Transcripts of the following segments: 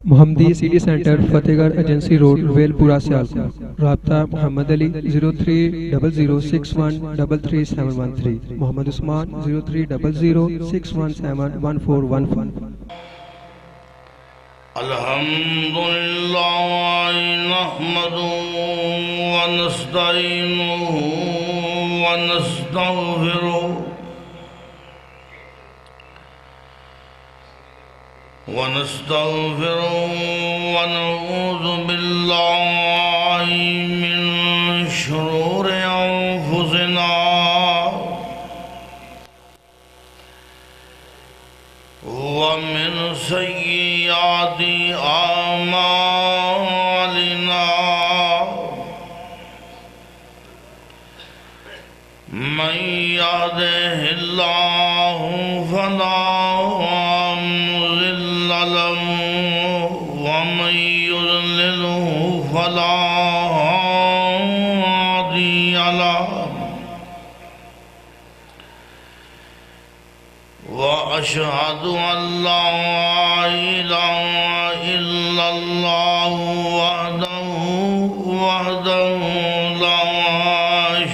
محمدی city centre فتح گڑھ agency road well پورہ سیالکوٹ۔ رابطہ محمد علی 0300613373 محمد عثمان 030061711415۔ الحمدللہ نحمدہ ونستعینہ ونستغفرہ ونعوذ باللہ من شرور انفسنا ومن سیئات اعمالنا من يهده الله فلا مضل له ومن يضلله فلا هادي له وأشهد أن لا إله إلا الله وحده لا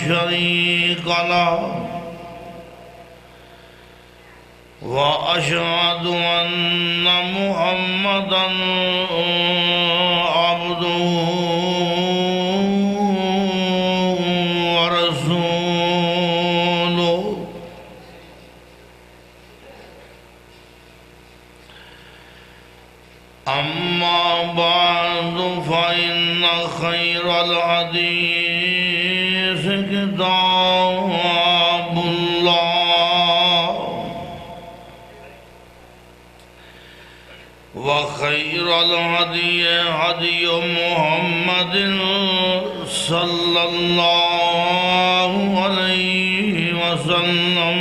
شريك له وأشهد أن محمدًا عبده ورسوله أما بعد فإن خير الحديث كتاب الله وخير الهدي هدي محمد صلى الله عليه وسلم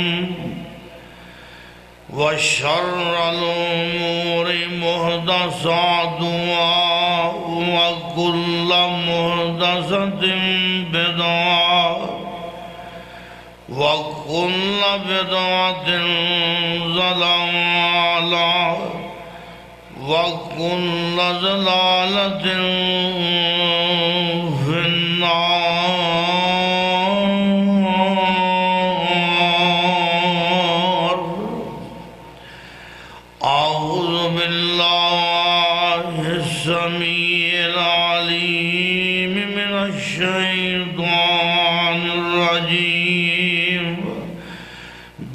وشر الأمور محدثاتها وكل محدثة بدعة وكل بدعة ضلالة وكل ضلالة في النار. أعوذ بالله السميع العليم من الشيطان الرجيم.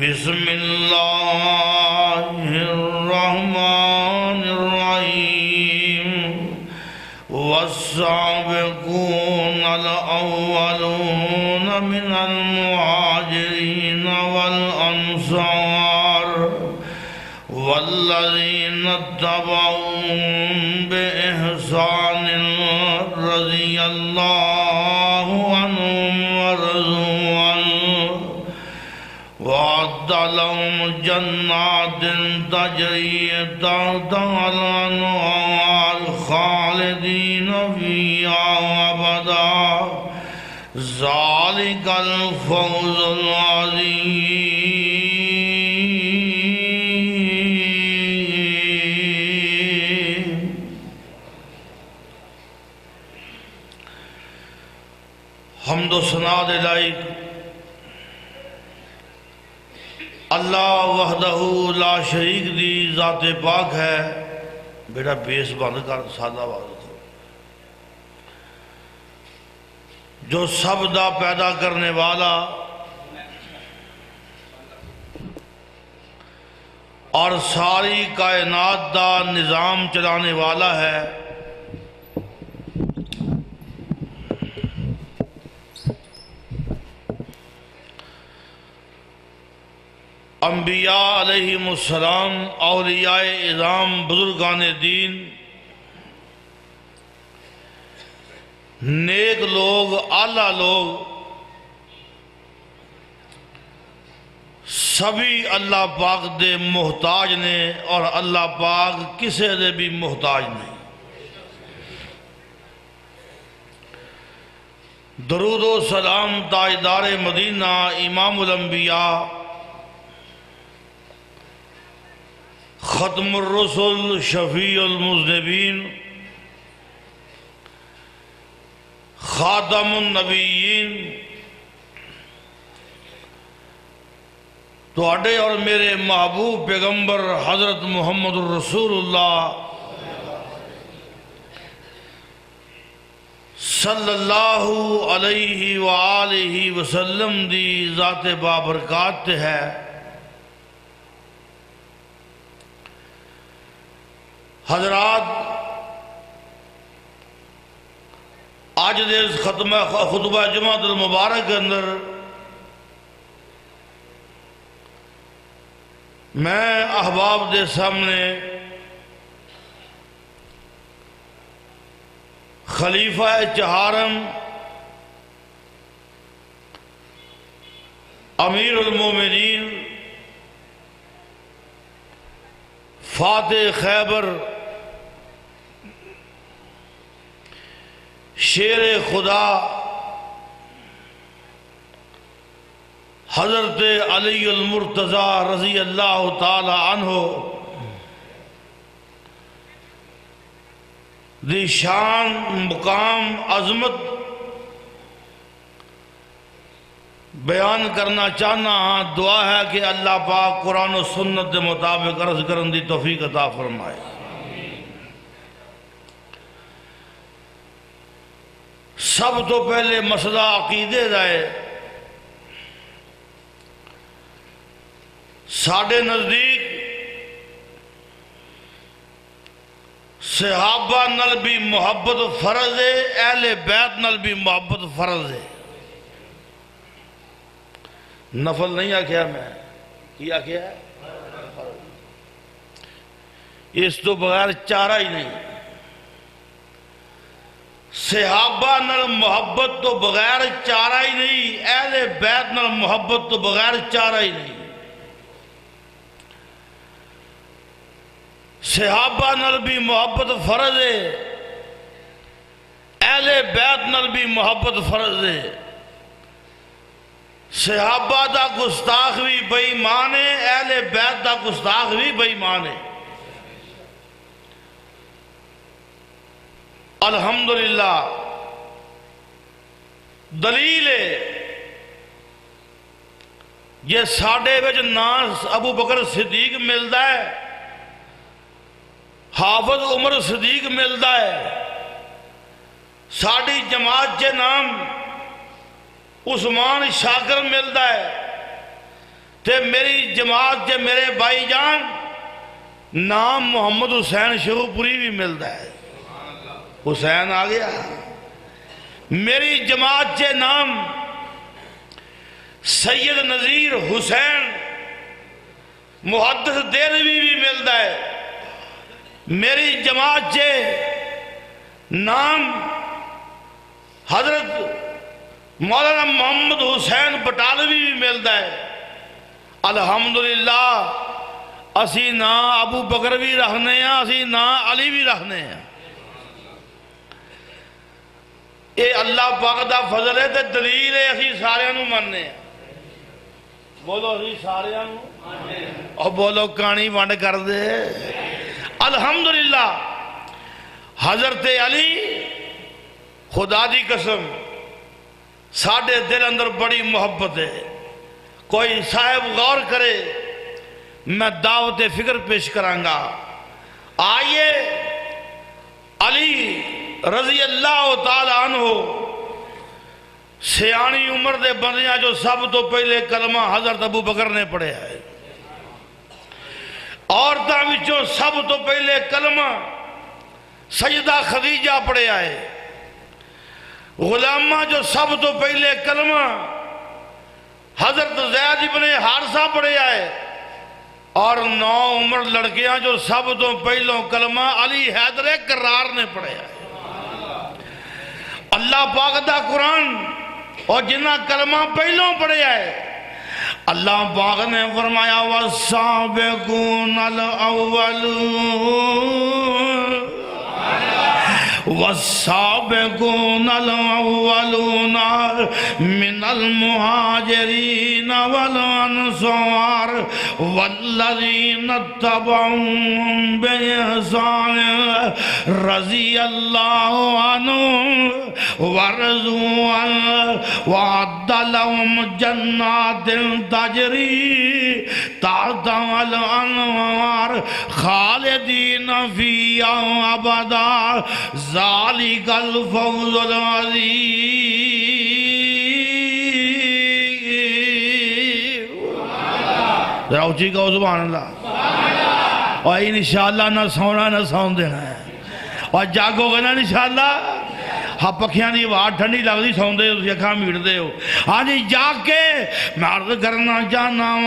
بسم الله الرحمن الرحيم. والسابقون الأولون من المهاجرين والأنصار والذين اتبعوهم بإحسان رضي الله عنهم ورضوا عنه وأعد لهم جنات تجري تحتها الأنهار خالدين فيها أبدا ذلك الفوز العظيم. حمد و ثنا دے لائق اللہ وحدہ لا شریک دی ذات پاک ہے. بیٹا بیس بند کر سادہ آواز کرو. جو سب دا پیدا کرنے والا اور ساری کائنات دا نظام چلانے والا ہے. انبیاء علیہم السلام، اولیاء اعظام، بزرگان دین، نیک لوگ، اعلیٰ لوگ سبھی اللہ پاک دے محتاج نے اور اللہ پاک کسے دے بھی محتاج نہیں. درود و سلام تاجدار مدینہ امام الانبیاء ختم الرسل شفیع المذنبین خاتم النبیین تواڈے اور میرے محبوب پیغمبر حضرت محمد الرسول اللہ صلی اللہ علیہ وآلہ وسلم دی ذات بابرکات ہے۔ حضرات، آج دے خطبہ جمعہ المبارک کے اندر میں احباب دے سامنے خلیفہ چہارم امیر المومنین فاتح خیبر شیر خدا حضرت علی المرتضی رضی اللہ تعالی عنہ دی شان مقام عظمت بیان کرنا چاہنا ہاں۔ دعا ہے کہ اللہ پاک قرآن و سنت دے مطابق عرض کرن دی توفیق عطا فرمائے۔ سب تو پہلے مسئلہ عقیدے دائے ساڑھے نزدیک صحابہ نال بھی محبت فرض ہے، اہل بیت نال بھی محبت فرض ہے۔ نفل نہیں آکھیا میں، کیا کیا ہے؟ اس تو بغیر چارہ ہی نہیں۔ صحابہ نال محبت تو بغیر چارہ ہی نہیں، اہل بیت نال محبت تو بغیر چارہ ہی نہیں۔ صحابہ نال بھی محبت فرض ہے، اہل بیت نال بھی محبت فرض ہے۔ صحابہ دا گستاخ بھی بے ایمان ہے، اہل بیت دا گستاخ بھی بے ایمان ہے۔ الحمدللہ دلیل ہے یہ ساڑھے وچ نام ابو بکر صدیق ملدا ہے، حافظ عمر صدیق ملدا ہے، ساڑھی جماعت کے نام عثمان شاکر ملدا ہے، تے میری جماعت کے میرے بھائی جان نام محمد حسین شروع پوری بھی ملدا ہے۔ حسین آ گیا۔ میری جماعت کے نام سید نذیر حسین محدث دہلوی بھی ملدا ہے۔ میری جماعت کے نام حضرت مولانا محمد حسین بٹالوی بھی ملدا ہے۔ الحمدللہ اسی نا ابو بکر بھی رکھنے ہیں، اسی نا علی بھی رکھنے ہیں۔ اے اللہ پاک دا فضل ہے تے دلیل ہے اسی سارے نو مننے ہیں۔ بولو اسی سارے نو اور بولو کہانی ونڈ کر دے۔ الحمدللہ حضرت علی خدا دی قسم ساڑھے دل اندر بڑی محبت ہے۔ کوئی صاحب غور کرے میں دعوت فکر پیش کرانگا۔ آئیے علی رضی اللہ تعالی عنہ سیانی عمر دے بندیاں جو سب تو پہلے کلمہ حضرت ابو بکر نے پڑھے ہے، عورتاں وچوں سب تو پہلے کلمہ سیدہ خدیجہ پڑھے آئے، غلامہ جو سب تو پہلے کلمہ حضرت زید ابن حارثہ پڑھے آئے، اور 9 عمر لڑکیاں جو سب تو پہلوں کلمہ علی حیدر کرار نے پڑھے آئے۔ اللہ پاک دا قرآن اور جنہ کلمہ پہلوں پڑھے آئے، اللہ پاک نے فرمایا وَالسَّابِقُونَ الْأَوَّلُونَ وَالسَّابِقُونَ الْأَوَّلُونَ مِنَ الْمُهَاجِرِينَ وَالْأَنصَارِ والذین اتبعوہم بإحسان رضی اللہ عنہم ورضوا عنہ وأعد لهم جنات تجری تحتها الأنہار خالدین فیہا ابدا ذالک الفوز العظیم۔ ذرا اچھی کہو سبحان اللہ۔ اور انشاءاللہ نہ سونا نہ سون دینا ہے، اور جاگو گے نا انشاءاللہ۔ ہاں پکھیاں دی آواز ٹھنڈی لگ دی سون دے تسی اکھاں میٹ دے ہو، ہاں جی جاگ کے میں عرض کرنا چاہنا ہوں۔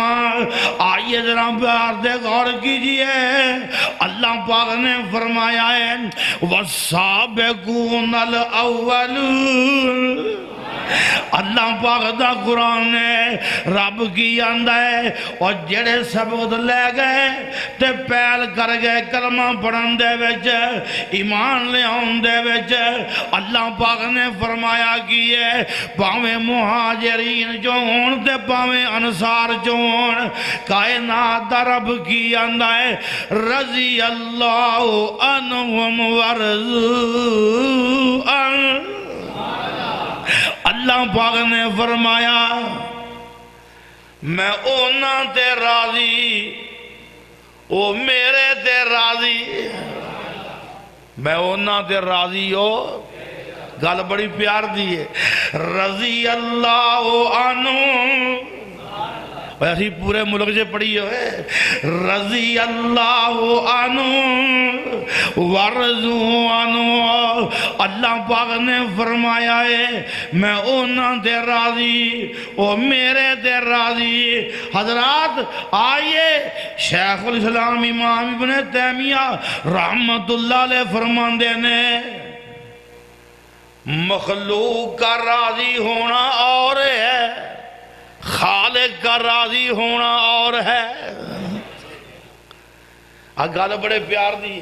آئیے ذرا پیار دے غور کیجئے، اللہ پاک نے فرمایا ہے والسابقون الاولون۔ اللہ پاک دا قرآن ہے، رب کی آندہ ہے اور جڑے سبق لے گئے تے پہل کر گئے کلمہ پڑھن دے وچ ایمان لے آن دے وچ، اللہ پاک نے فرمایا کی ہے پاویں مہاجرین جو ہون تے پاویں انصار جو ہون، کائنات دا رب کی آندہ ہے رضی اللہ عنہم ورضوا عنہ۔ اللہ پاک نے فرمایا میں اونا تے راضی او میرے تے راضی، میں اونا تے راضی ہو، گل بڑی پیار دی ہے رضی اللہ عنہ۔ ایسی پورے ملک سے پڑھی ہوئے رضی اللہ عنہ ورضوا عنہ۔ اللہ پاک نے فرمایا ہے میں اونا تے راضی او میرے تے راضی۔ حضرات آئیے شیخ الاسلام امام ابن تیمیہ رحمت اللہ علیہ فرماندے نے مخلوق کا راضی ہونا اور ہے، خالق کا راضی ہونا اور ہے۔ گل بڑے پیار دی،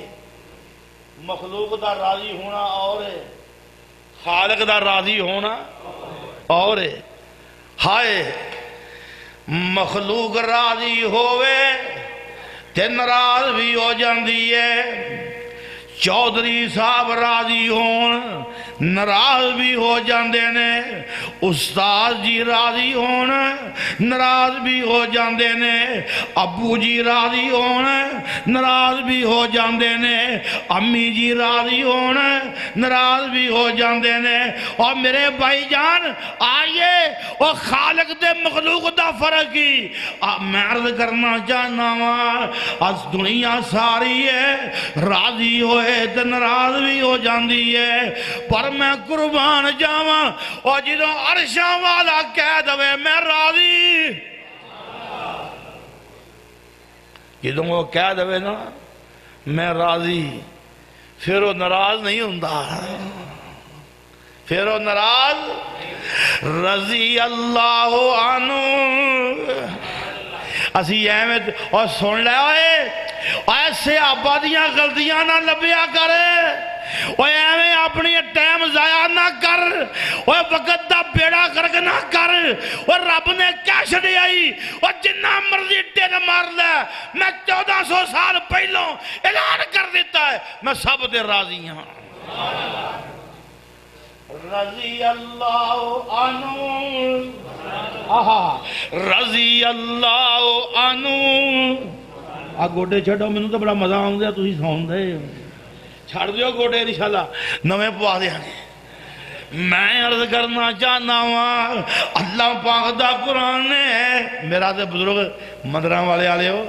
مخلوق دا راضی ہونا اور ہے، خالق دا راضی ہونا اور ہے۔ ہائے مخلوق راضی ہوئے تے ناراض بھی ہو جاندی ہے، چودھری صاحب راضی ہون ناراض بھی ہو جاندے نے، استاد جی راضی ہون ناراض بھی ہو جاندے نے، ابو جی راضی ہون ناراض بھی ہو جاندے نے، امی جی راضی ہون ناراض بھی ہو جاندے نے۔ اور میرے بھائی جان آئیے اور خالق دے مخلوق دا فرق ہی میں عرض کرنا چاہنا ہوں۔ اس دنیا ساری ہے راضی ہوئے تے ناراض بھی ہو جاندی ہے، پر میں قربان جاواں اور جدوں عرشاں والا کہہ دوے میں راضی، جدوں وہ کہہ دوے نا میں راضی، پھر وہ ناراض نہیں ہوندا، پھر وہ ناراض رضی اللہ عنہ۔ اسی ایویں اور سن لے ایسے آبادیاں غلطیاں نہ لبیا کرے، اوے ایویں اپنی ٹائم ضائع نہ کر، اوے وقت دا بیڑا گرک نہ کر۔ اور رب نے کیا چھڈیائی اور جنہ مرضی ٹن مار لے، میں 1400 سال پہلوں اعلان کر دیتا ہے میں سب دے راضی ہوں۔ رضی اللہ عنہ رضی اللہ عنہ۔ گوڈے چھڑو میں تو بڑا مزہ آؤں گیا، تسی سون دے چھڑ دیو گوڈے انشاءاللہ نویں پوا دیا گے۔ میں عرض کرنا چاہنا ہوں اللہ پاک دا قرآن ہے، میرا تے بزرگ مندراں والے آلے ہو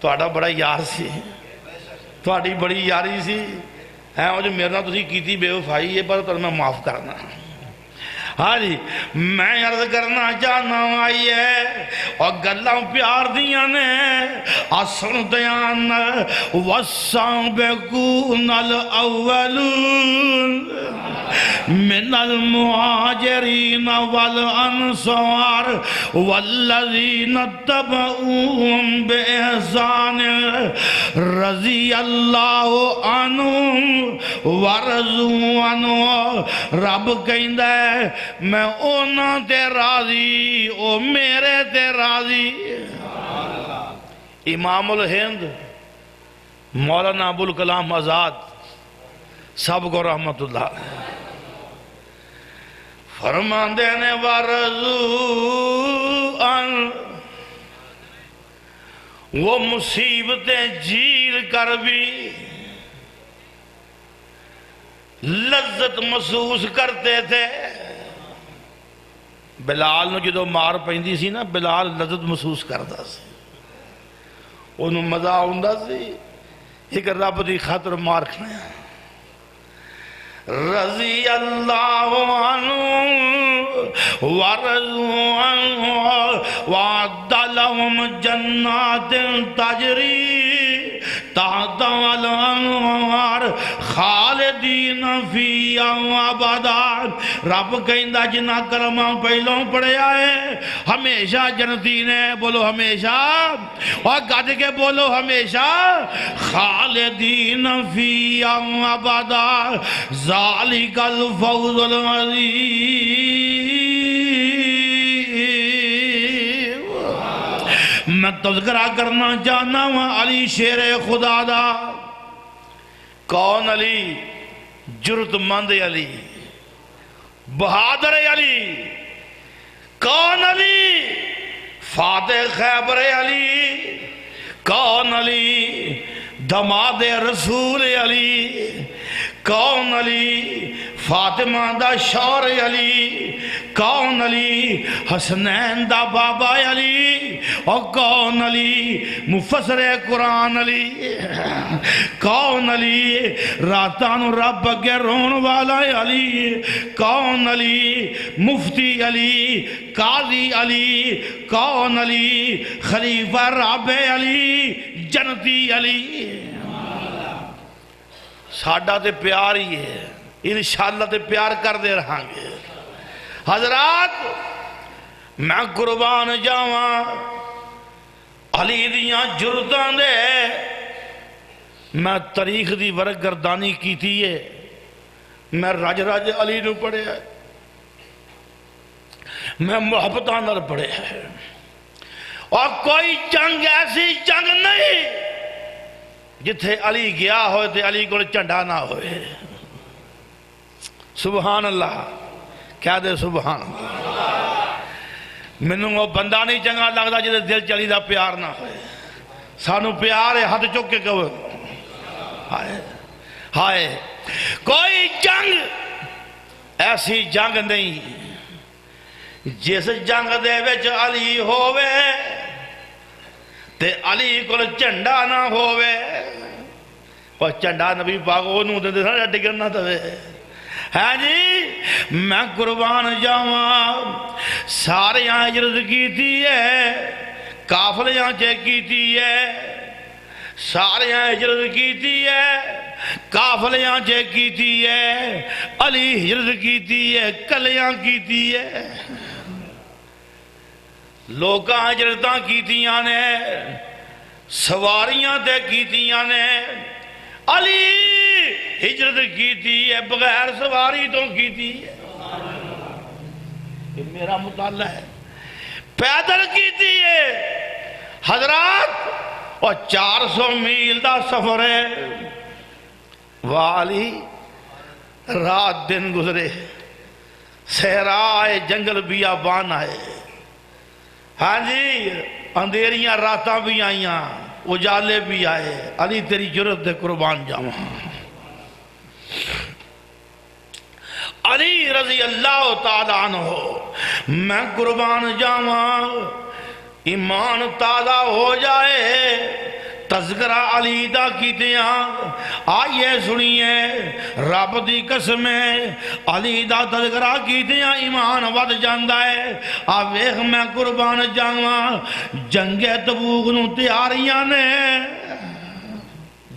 تہاڈا بڑا یار سی، تہاڈی بڑی یاری سی ہے، وہ جو میرے نال تسی کیتی بے وفائی ہے، پر تمہیں میں معاف کرنا۔ ہاں جی میں عرض کرنا چاہنا ہوں آئیے اور گلاں پیار دیاں نے آسن دیان والسابقون الاولون من المہاجرین والانصار والذین اتبعوہم بإحسان رضی اللہ عنہم ورضوا عنہ۔ رب کہندا ہے میں اونا تے راضی او میرے تے راضی۔ امام الہند مولانا ابوالکلام آزاد سب کو رحمت اللہ فرماندے نے ورزوان وہ مصیبتیں جھیل کر بھی لذت محسوس کرتے تھے. بلال نو جدو مار پیندی سی نا بلال لذت محسوس کرتا سی انہوں مزہ آؤندا سی ایک رب دی خاطر مار کھنے رضی اللہ عنہ ورضوا عنہ وعد لهم جنات تجری تحت الانہار خالدین فیہا ابدا. رب کہندا جنہ کلمہ پہلوں پڑھیا ہے ہمیشہ جنتی نے بولو ہمیشہ اور گد کے بولو ہمیشہ خالدین فیہا ابدا ذالک الفوز العظیم. میں تذکرہ کرنا چاہنا ہوں علی شیر خدا دا. کون علی؟ جرت مند علی، بہادر علی. کون علی؟ فاتح خیبر علی. کون علی؟ دماد رسول علی. کون علی؟ فاطمہ دا شور علی. کون علی؟ حسنین دا بابا علی. اور کون علی؟ مفسر قرآن علی. کون علی؟ راتان رب کے رون والا علی. کون علی؟ مفتی علی، قاضی علی. کون علی؟ خلیفہ رابع علی، جنتی علی. ساڈا تے پیار ہی ہے، انشاءاللہ تے پیار کر دے رہاں گے. حضرات میں قربان جاواں علی دیاں جرتاں دے. میں تاریخ دی ورق گردانی کیتی ہے. میں رج رج علی نو پڑھے ہے، میں محبتاں نال پڑھے ہے. اور کوئی جنگ ایسی جنگ نہیں جتھے علی گیا ہوئے تے علی کو چنڈا نہ ہوئے. سبحان اللہ کیا دے سبحان اللہ. منوں وہ بندہ نہیں چنگا لگتا جدے دل چلی دا پیار نہ ہوئے. سانو پیار ہے ہاتھ چک کے کہو ہائے ہائے. کوئی جنگ ایسی جنگ نہیں جس جنگ دے وچ علی ہوئے تے علی کو چنڈا نہ ہوئے. اور چنڈا نبی پاک انہوں دے دے ساڑھا ڈگر نہ دوے. ہاں جی میں قربان جاواں سارے یہاں ہجرت کیتی ہے، کافل یہاں چیک کیتی ہے. سارے یہاں ہجرت کیتی ہے، کافل یہاں چیک کیتی ہے. علی ہجرت کیتی ہے، کلیاں کیتی ہے. لوکاں ہجرتاں کیتیاں نے، سواریاں تے کیتیاں نے. علی ہجرت کیتی ہے بغیر سواری تو کیتی ہے. یہ میرا مطالعہ ہے. پیدل کیتی ہے. حضرات اور 400 میل دا سفر ہے. والی رات دن گزرے، صحرا آئے، جنگل بیابان آئے. ہاں جی اندھیریاں راتاں بھی آئیاں، اجالے بھی آئے. علی تیری جرت دے قربان جاواں. علی رضی اللہ تعالیٰ عنہ میں قربان جاواں. ایمان تازہ ہو جائے تذکرہ علی دا کیتیاں. آئیے سنیے رب دی قسمیں علی دا تذکرہ کیتیاں ایمان ود جاندہ ہے. ویخ میں قربان جاواں جنگ تبوک نو تیاریاں نے.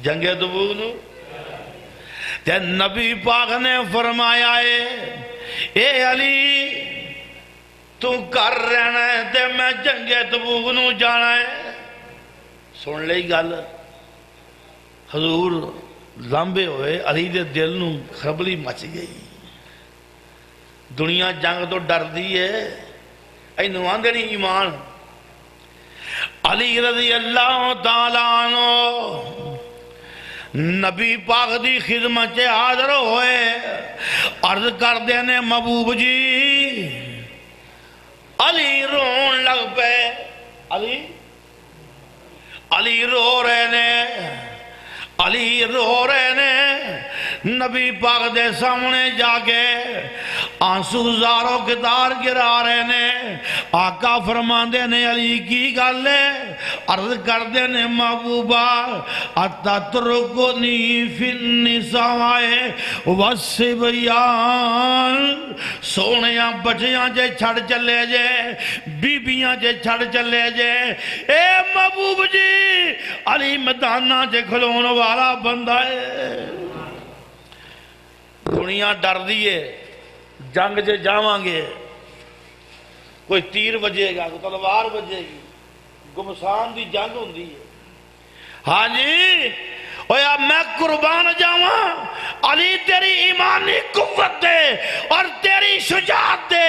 جنگ تبوک نو تے نبی پاک نے فرمایا ہے اے علی تو کر رہنا ہے تے میں جنگ تبوک نو جانا ہے. سن لئی گل. حضور لمبے ہوئے علی دے دل نو خربلی مچ گئی. دنیا جنگ تو ڈر دی ہے اینو آندے نہیں ایمان. علی رضی اللہ تعالیٰ عنہ نبی پاک دی خدمت حاضر ہوئے، عرض کر دینے محبوب جی علی رون لگ پہ، علی رو رہے نے، علی رو رہے نے، نبی پاک دے سامنے جا کے آنسو زاروں کتار گرا رہے نے، آقا فرمان دے نے علی کی گالے، عرض کر دے نے محبوبہ اتترکنی فی النسائے والصبیان، سونیاں بچیاں جے چھڑ چلے جے، بیبیاں جے چھڑ چلے جے، اے محبوب جی علی میدانہ جے کھلون والا بندہ ہے، دنیا ڈر دیئے جنگ جے جاواں گے، کوئی تیر بجے گا، کوئی تلوار بجے گی، گمسان دی جنگ ہوندی ہے، ہاں جی اویا میں قربان جاواں، علی تیری ایمانی قوت دے اور تیری شجاعت دے،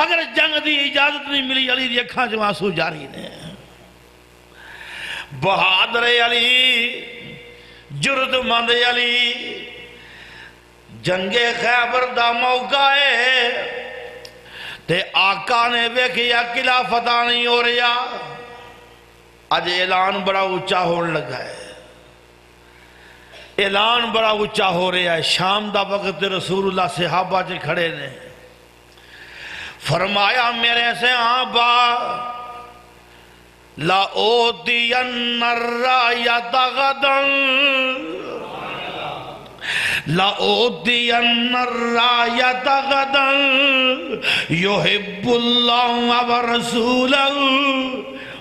اگر جنگ دی اجازت نہیں ملی علی دی اکھاں جو آنسو جاری نے، بہادر علی، جرد مند علی، جنگ خیبر دا موقع ہے تے آقا نے ویکھیا قلعہ فتح نہیں ہو رہا، آج اعلان بڑا اونچا ہونے لگا ہے، اعلان بڑا اونچا ہو رہا ہے، شام دا وقت رسول اللہ صحابہ جے کھڑے نے، فرمایا میرے صحابہ لَأُوتِيَنَّ الرَّايَةَ غَدًا، لَأُوتِيَنَّ الرَّايَةَ غَدًا يُحِبُّ اللَّهُ وَرَسُولَهُ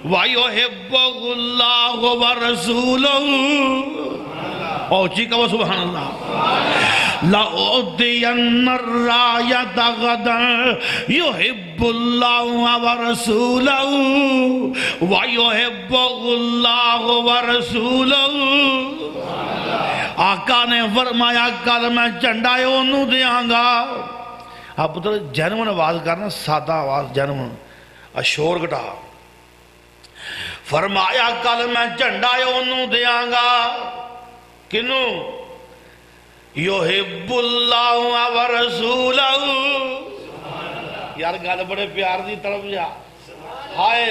وَيُحِبُّهُ اللَّهُ وَرَسُولُهُ، اوچی کہو سبحان اللہ، لَأُوتِيَنَّ الرَّايَةَ غَدًا يُحِبُّ اللَّهُ وَرَسُولَهُ وَيُحِبُّهُ اللَّهُ وَرَسُولُهُ، آقا نے فرمایا کل میں جھنڈا انہوں دیاں گا، آپ پتر جنمن آواز کرنا، سادہ آواز جنمن، شور گٹا، فرمایا کل میں جھنڈا انہوں دیاں گا، کنوں یحب اللہ ورسولہ، یار گل بڑے پیار دی طرف جا، ہائے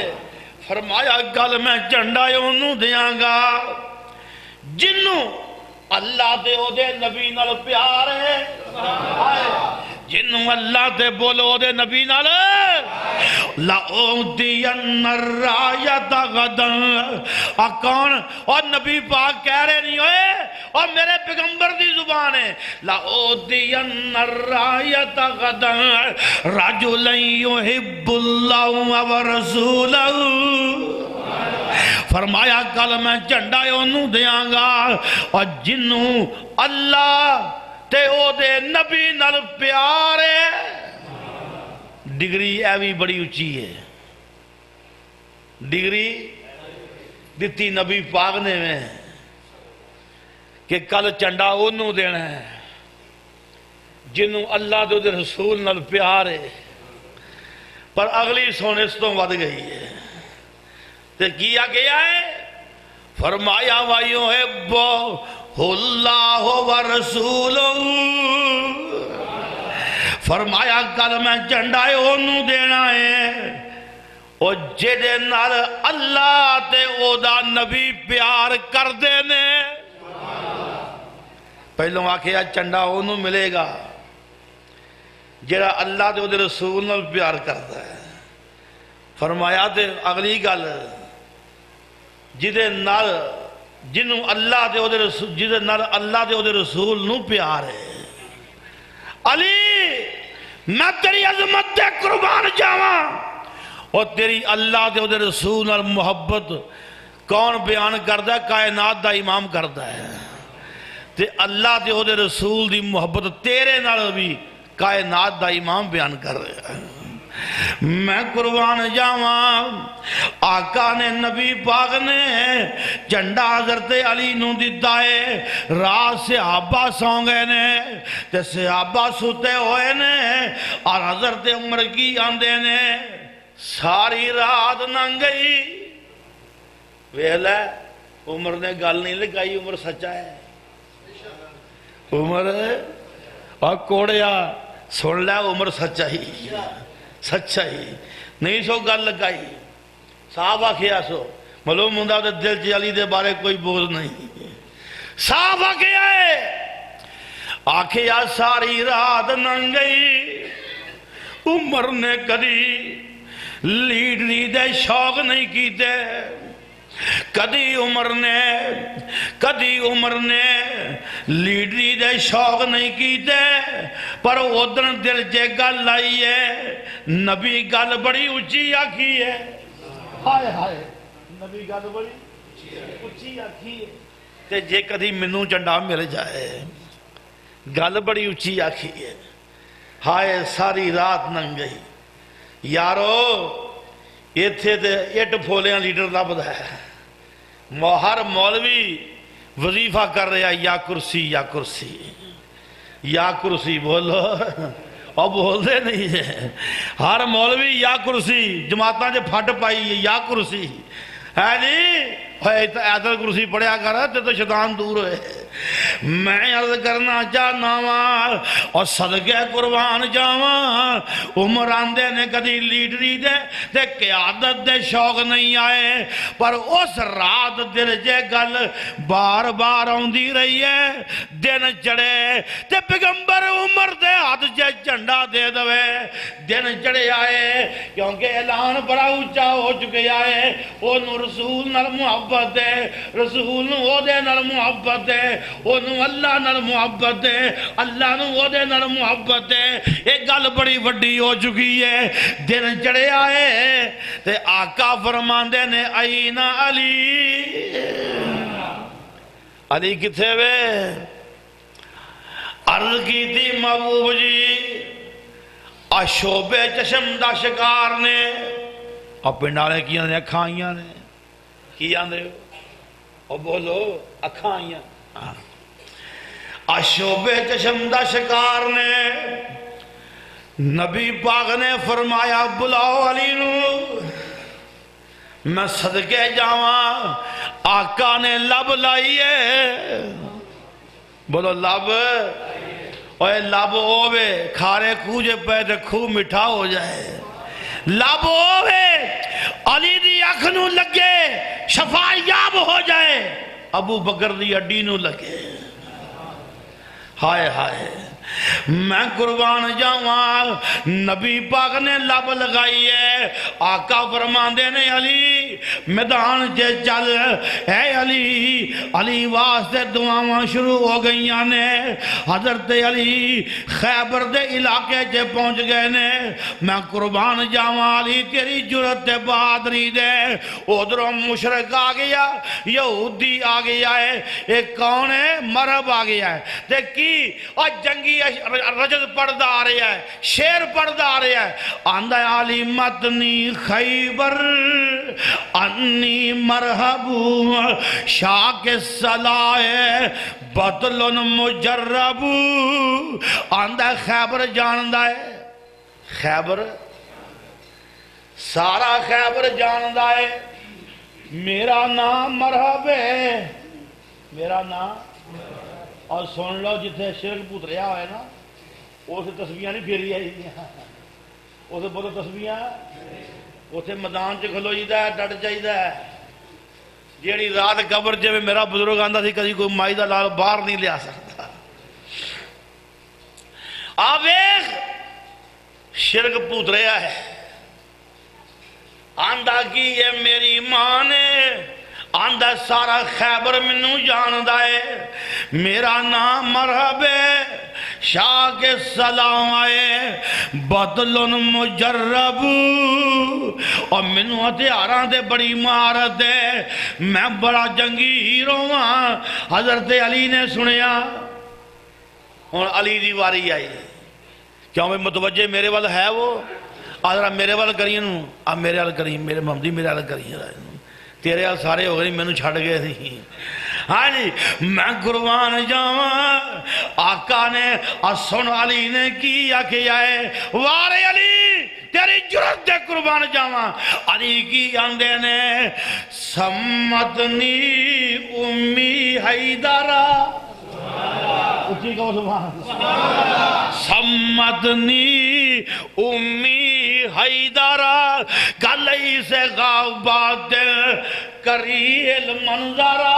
فرمایا کل میں جھنڈا انہوں دیاں گا جنوں اللہ دے او دے نبی نال پیار ہے، جنوں اللہ دے بولو دے نبی نال، لَأُوتِيَنَّ الرَّايَةَ غَدًا، کون اور نبی پاک کہہ رہے نہیں ہوئے اور میرے پیغمبر دی زبان ہے، لَأُوتِيَنَّ الرَّايَةَ غَدًا رَجُلًا يُحِبُّ اللَّهُ وَرَسُولَهُ، فرمایا کل میں جھنڈا انہوں دیاں گا اور جنوں اللہ تے او دے نبی نال پیار ہے، ڈگری ایوی بڑی اچھی ہے، ڈگری دیتی نبی پاک نے میں کہ کل جھنڈا انہوں دینا ہے جنوں اللہ دے رسول نال پیار ہے، پر اگلی سونے سے تو ود گئی ہے، تے کیا گیا ہے، فرمایا وَيُحِبُّهُ اللَّهُ وَرَسُولُهُ، فرمایا کل میں جھنڈا انہوں دینا ہے اور جدے نال اللہ تے او دا نبی پیار کر دینے، پہلوں آکھیا جھنڈا انہوں ملے گا جڑا اللہ تے او دے رسول نال پیار کرتا ہے، فرمایا تے اگلی گل جدے نال جنوں اللہ دے او دے رسول، جدے نال اللہ دے او دے رسول نو پیار ہے، علی میں تیری عظمت دے قربان جاواں، اور تیری اللہ دے او دے رسول نال محبت کون بیان کردہ ہے؟ کائنات دا امام کردہ ہے، تے اللہ دے او دے رسول دی محبت تیرے نال بھی کائنات دا امام بیان کر رہے ہیں، میں قربان جاواں، آقا نے نبی پاک نے جھنڈا حضرت علی نو دیتا ہے، رات صحابہ سوں گئے نے تے صحابہ سوتے ہوئے نے اور حضرت عمر کی آندے نے ساری رات نہ گئی، ویخ لے عمر نے گل نہیں لگائی، عمر سچا ہے، عمر اور کوڑیا سن لے عمر سچا ہی نہیں سو گل لگائی، صاحب آخیا سو معلوم ہوں دل چ علی دے بارے کوئی بوجھ نہیں، صاحب آخیا ہے، آخیا ساری رات ننگ گئی، عمر نے کدی لیڈری دے شوق نہیں کیتے، کدی عمر نے لیڈری دے شوق نہیں کیتے، پر ادھر دل چے گل آئی ہے، نبی گل بڑی اچھی آکھی ہے، ہائے ہائے نبی گل بڑی اچھی آکھی ہے، تے جے کدی منوں چنڈا مل جائے، گل بڑی اچھی آکھی ہے، ہائے ساری رات ننگ گئی یارو، ایتھے تے اٹ پھولیاں لیڈر لبدا ہے، ہر مولوی وظیفہ کر رہا یا کرسی یا کرسی یا کرسی، بولو اور بول دے نہیں ہے، ہر مولوی یا کرسی، جماعتاں جے پھٹ پائی ہے یا کرسی ہے جی، ایدل کرسی پڑھیا کر تے تو شیطان دور ہوئے۔ میں عرض کرنا چاہنا وہاں اور صدقے قربان جاواں، عمر آندے نے کدی لیڈری دے قیادت دے شوق نہیں آئے، پر اس رات دل جے گل بار بار آندی رہی ہے، دن چڑھے تے پیغمبر عمر دے ہاتھ جے جھنڈا دے دوے، دن چڑھے آئے کیونکہ اعلان بڑا اونچا ہو چکے آئے، انہوں رسول نال محبت دے، رسول نو دے نال محبت دے، انہوں اللہ نال محبت دے، اللہ نو دے نال محبت دے، ایک گل بڑی وڈی ہو چکی ہے، دن چڑھے آئے تے آقا فرماندے نے این علی، علی کتھے وے؟ عرض کی تھی محبوب جی شعبے چشم دا شکار نے، اور پنڈالے کیا نے اکھائیاں نے، کیا نے اور بولو اکھائیاں، شعبے چشم دا شکار نے، نبی پاک نے فرمایا بلاؤ علی نو، میں صدقے جاواں، آقا نے لب لائیے، بولو لب، اوے لب ہووے کھارے کھوجے پہ تے کھو مٹھا ہو جائے، لب ہووے علی دی اکھ نو لگے شفا یاب ہو جائے، ابو بکر دی اڈی نو لگے، ہائے ہائے میں قربان جاواں، نبی پاک نے لب لگائی ہے، آقا فرماندے نے علی میدان جے چل، اے علی، علی واسطے دعاواں شروع ہو گئیاں نے، حضرت علی خیبر دے علاقے جے پہنچ گئے نے، میں قربان جاواں علی تیری جرت بہادری دے، ادھروں مشرک آ گیا، یہودی آ گیا ہے، ایک کون ہے؟ مرہب آ گیا ہے، دیکھی اور جنگی رجل پڑھدا آ رہا ہے، شیر پڑھدا آ رہا ہے، آندہ علی مدنی خیبر انی مرحبو شاک صلاح بطل مجرب، آندہ خیبر جاندہ ہے، خیبر سارا خیبر جاندہ ہے، میرا نام مرحب ہے، میرا نام، اور سن لو جتھے شرک پتریا ہوئے نا اسے تسبیحاں نہیں پھیری آئی دیا، اسے بولو تسبیحاں، اسے میدان چ کھلو جائیدا ہے، ڈٹ جائیدا ہے، جیڑی رات قبر جے میرا بزرگ آندا سی کدی کوئی مائی دا لال باہر نہیں لیا سکتا، آویخ شرک پتریا ہے، آندہ کی یہ میری ماں نے، آندہ سارا خیبر منو جاندہ ہے، میرا نام مرحب ہے، شاہ کے سلام آئے بدل مجرب، اور منو ہتھیاراں دے بڑی مہارت ہے، میں بڑا جنگی ہیرو ہاں۔ حضرت علی نے سنیا، اور علی دی واری آئی، کیوں میں متوجہ میرے وال ہے وہ، آدھرا میرے وال کریں، اب میرے وال کریں، میرے محمدی میرے وال کریں، تیرے وال سارے ہو گئے مینوں چھڑ گئے نہیں، ہاں جی میں قربان جاواں، آقا نے سن علی نے کی آکھیا ہے، وارے علی تیری جرت دے قربان جاواں، علی کی آندے نے سمتنی امی حیدرہ، اچھی کہو سبحان اللہ، سمتنی امی حیدرہ کلی سے غابات کری المنظرہ۔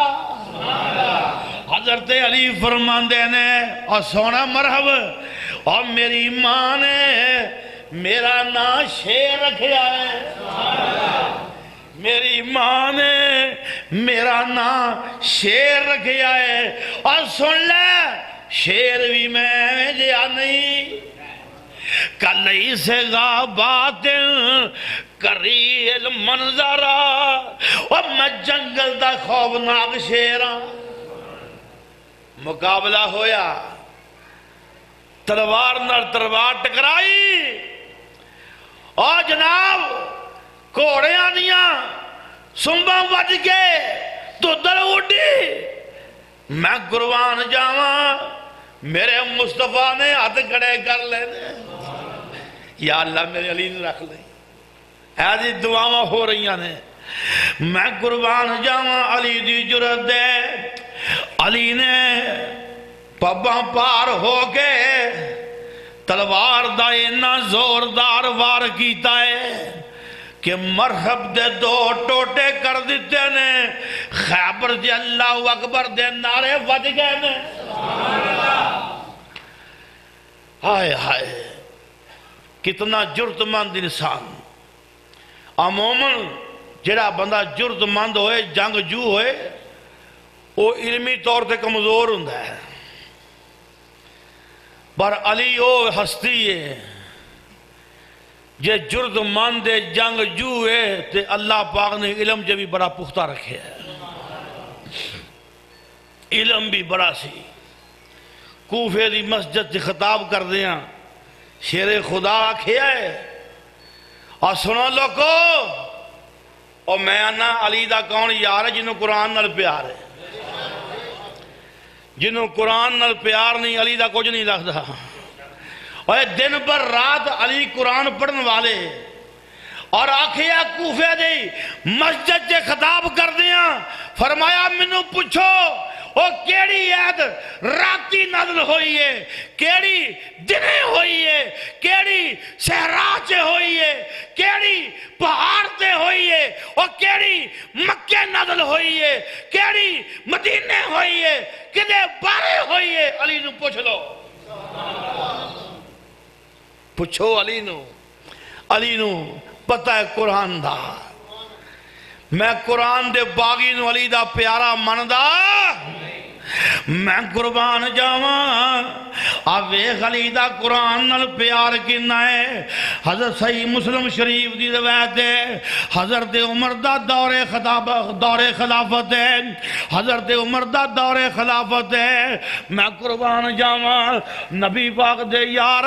حضرت علی فرماندے نے اور سونا مرحب، اور میری ماں نے میرا نام شیر رکھیا ہے، میری ماں نے میرا نام شیر رکھیا ہے، اور سن لے شیر بھی میں جیا نہیں، کلی سے غابات کری المنظرہ، اور میں جنگل دا خوفناک شیراں۔ مقابلہ ہویا، تلوار نال تلوار ٹکرائی، اور جناب گھوڑیاں دیاں سنباں وج کے تو در اڈی، میں قربان جاواں میرے مصطفیٰ نے ہاتھ کھڑے کر لینے، یا اللہ میرے علی نے رکھ لیں، ایسی دعاواں ہو رہی ہیں، میں قربان جاواں علی دی جرت دے۔ علی نے پباں پار ہو کے تلوار دا اینا زوردار وار کیتا ہے کہ مرحب دے دو ٹوٹے کر دیتے نے، خیبر دے اللہ اکبر دے نعرے وج گئے نے۔ ہائے ہائے کتنا جرت مند انسان۔ عموماً جڑا بندہ جرت مند ہوئے، جنگ جو ہوئے، وہ علمی طور تے کمزور ہوندہ ہے، پر علی وہ ہستی ہے جے جرت مند جنگ جو ہے تے اللہ پاک نے علم جے بھی بڑا پختہ رکھے ہے، علم بھی بڑا سی۔ کوفے دی مسجد سے خطاب کر دیا، شیر خدا آکھیا ہے، اور سنو لوگو، اور میں آنا علی دا کون یار ہے جنہوں قرآن نال پیار ہے، جنہوں قرآن نال پیار نہیں علی دا کچھ نہیں لگتا، اور دن پر رات علی قرآن پڑھن والے، اور آکھیا کوفے دی مسجد سے خطاب کر دیا، فرمایا منو پوچھو وہ کیڑی عید راتی نازل ہوئی ہے، کیڑی دنے ہوئی ہے، کیڑی صحرا چے ہوئی ہے، کیڑی پہاڑ تے ہوئی ہے، اور کیڑی مکے نازل ہوئی ہے، کیڑی مدینے ہوئی ہے، کدے بارے ہوئی ہے، علی نو پوچھ لو، پوچھو علی نو پتہ ہے قرآن دا۔ میں قرآن دے باغی نو علی دا پیارا مندہ، میں قربان جاواں آوے علی دا قرآن نال پیار کنا ہے۔ حضرت صحیح مسلم شریف دی روایت ہے، حضرت عمر دا دور خلافت ہے، حضرت عمر دا دور خلافت ہے، میں قربان جاواں نبی پاک دے یار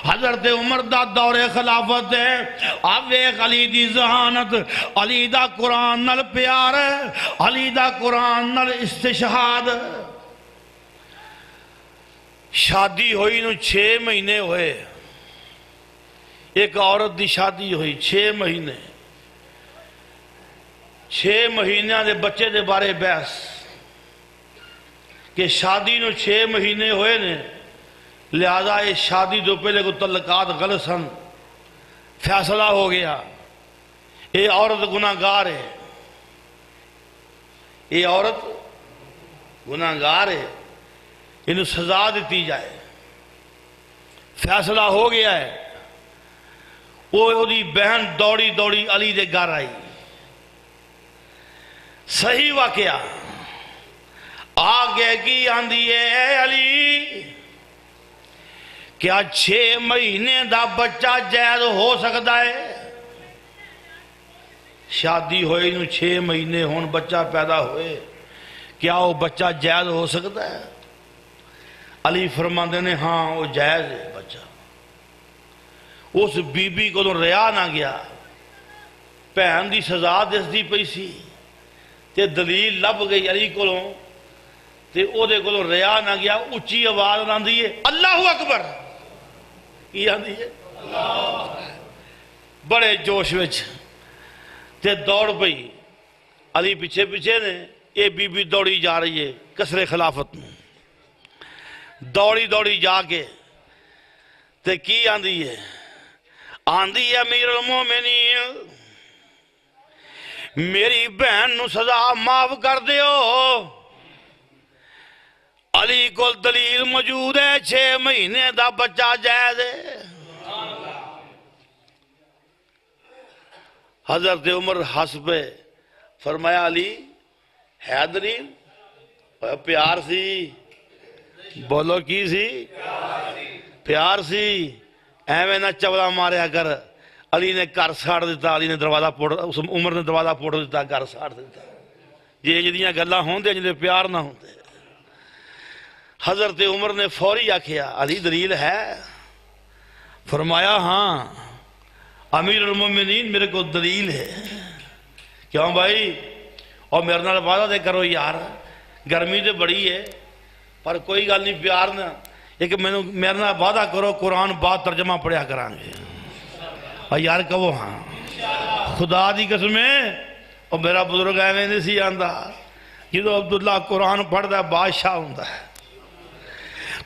حضرت عمر دا دور خلافت ہے، آوے علی دی ذہانت، علی دا قرآن نال پیار، علی دا قرآن نال استشہاد۔ شادی ہوئی نو 6 مہینے ہوئے، ایک عورت دی شادی ہوئی 6 مہینے، 6 مہینہ دے بچے دے بارے بحث کہ شادی نو 6 مہینے ہوئے نے، لہذا یہ شادی تو پہلے کو تعلقات غلط سن، فیصلہ ہو گیا یہ عورت گناہگار ہے، یہ عورت گناہگار ہے، انہوں سزا دیتی جائے۔ فیصلہ ہو گیا ہے، وہ دی بہن دوڑی دوڑی علی دے گھر آئی، صحیح واقعہ آگے کی آندھی ہے اے علی کیا 6 مہینے دا بچہ جائز ہو سکتا ہے؟ شادی ہوئی نو 6 مہینے ہون بچہ پیدا ہوئے، کیا وہ بچہ جائز ہو سکتا ہے؟ علی فرماندے نے ہاں وہ جائز ہے بچہ۔ اس بی بی کو تو ریا نہ گیا، بہن دی سزا دس دی پئی سی تے دلیل لب گئی علی کو، تے او دے کو ریا نہ گیا، اچھی آواز آندی ہے اللہ اکبر، کی آندی ہے بڑے جوش وچ تے دوڑ پئی علی پیچھے پیچھے نے، یہ بی بی دوڑی جا رہی ہے کسر خلافت میں، دوڑی دوڑی جا کے تے کی آندھی ہے؟ آندھی ہے امیر المومنین میری بہن نو سزا معاف کر دیو۔ علی کو دلیل موجود ہے، 6 مہینے دا بچہ جائز ہے۔ حضرت عمر حسب فرمایا علی ہے دلیل؟ پیار سی، بولو کی سی؟ پیار سی، ایویں نہ چولا ماریا کر۔ علی نے گھر ساڑ دیتا، علی نے دروازہ عمر نے دروازہ پوڑ دیتا، گھر ساڑ دیتا۔ یہ جدیاں گلاں ہوندے جنہیں پیار نہ ہوندے۔ حضرت عمر نے فوری آکھیا علی دلیل ہے؟ فرمایا ہاں امیر المومنین میرے کو دلیل ہے۔ کیوں بھائی؟ اور میرے نال وعدہ دے کرو یار، گرمی تے بڑی ہے پر کوئی گل نہیں، پیار نہ ایک میرے نال وعدہ کرو قرآن بعد ترجمہ پڑھیا کران گے۔ اور یار کہو ہاں، خدا دی قسمیں۔ اور میرا بزرگ ایویں نہیں سی آندا، جدو عبداللہ قرآن پڑھدا ہے بادشاہ ہوندا ہے۔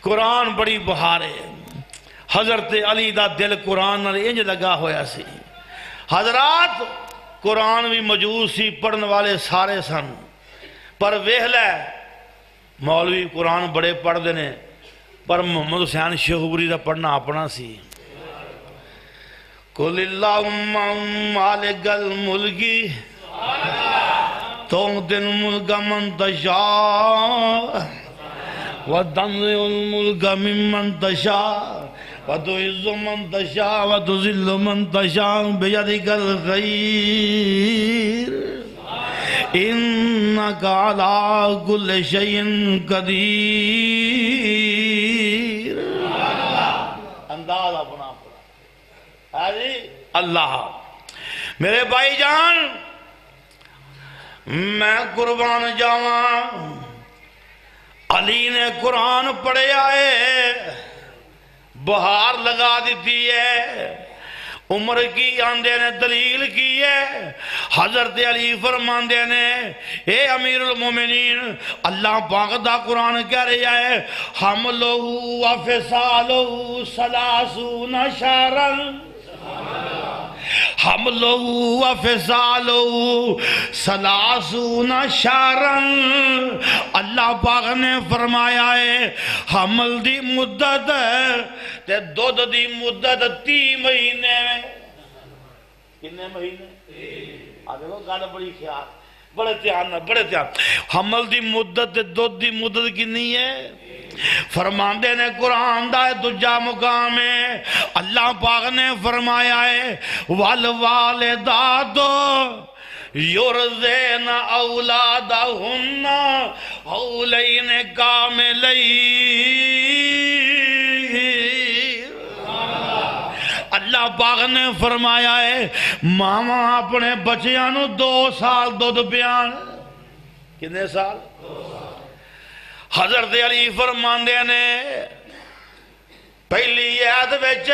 قرآن بڑی بہار ہے۔ حضرت علی دا دل قرآن نال انج لگا ہویا سی۔ حضرات قرآن بھی موجود سی، پڑھن والے سارے سن، پر ویکھ مولوی قرآن بڑے پڑھ دینے، پر محمد حسین شیخوپوری دا پڑھنا اپنا سی۔ قُلِ اللَّهُمَّ مَالِكَ الْمُلْكِ تُؤْتِي الْمُلْكَ مَن تَشَاءُ وَتَنزِعُ الْمُلْكَ مِمَّن تَشَاءُ وَتُعِزُّ مَن تَشَاءُ وَتُذِلُّ مَن تَشَاءُ بِيَدِكَ الْخَيْرُ إِنَّكَ عَلَىٰ كُلِّ شَيْءٍ قَدِيرٌ۔ انداز اپنا اللہ۔ میرے بھائی جان میں قربان جاواں، علی نے قرآن پڑھے آئے، بہار لگا دیتی ہے۔ عمر کی آندے نے دلیل کی ہے۔ حضرت علی فرماندے نے اے امیر المومنین اللہ پاک دا قرآن کہہ رہا ہے حملہ وفصالہ 30 شہرا، حملہ وفصالہ 30 شہرا۔ اللہ پاک نے فرمایا ہے حمل دی مدت تے دودھ دی مدت 30 مہینے میں۔ کتنے مہینے؟ آگے وہ گانا بڑی خیال، بڑے دھیان۔ حمل دی مدت تے دودھ دی مدت کنی ہے؟ فرماندے نے قرآن دا دوجا مقام ہے۔ اللہ پاک نے فرمایا ہے والوالدات یرضعن اولادہن حولین کاملین۔ اللہ پاک نے فرمایا ہے ماما اپنے بچیاں نو 2 سال دودھ پیان۔ کتنے سال؟ حضرت علی فرماندے نے پہلی آیت وچ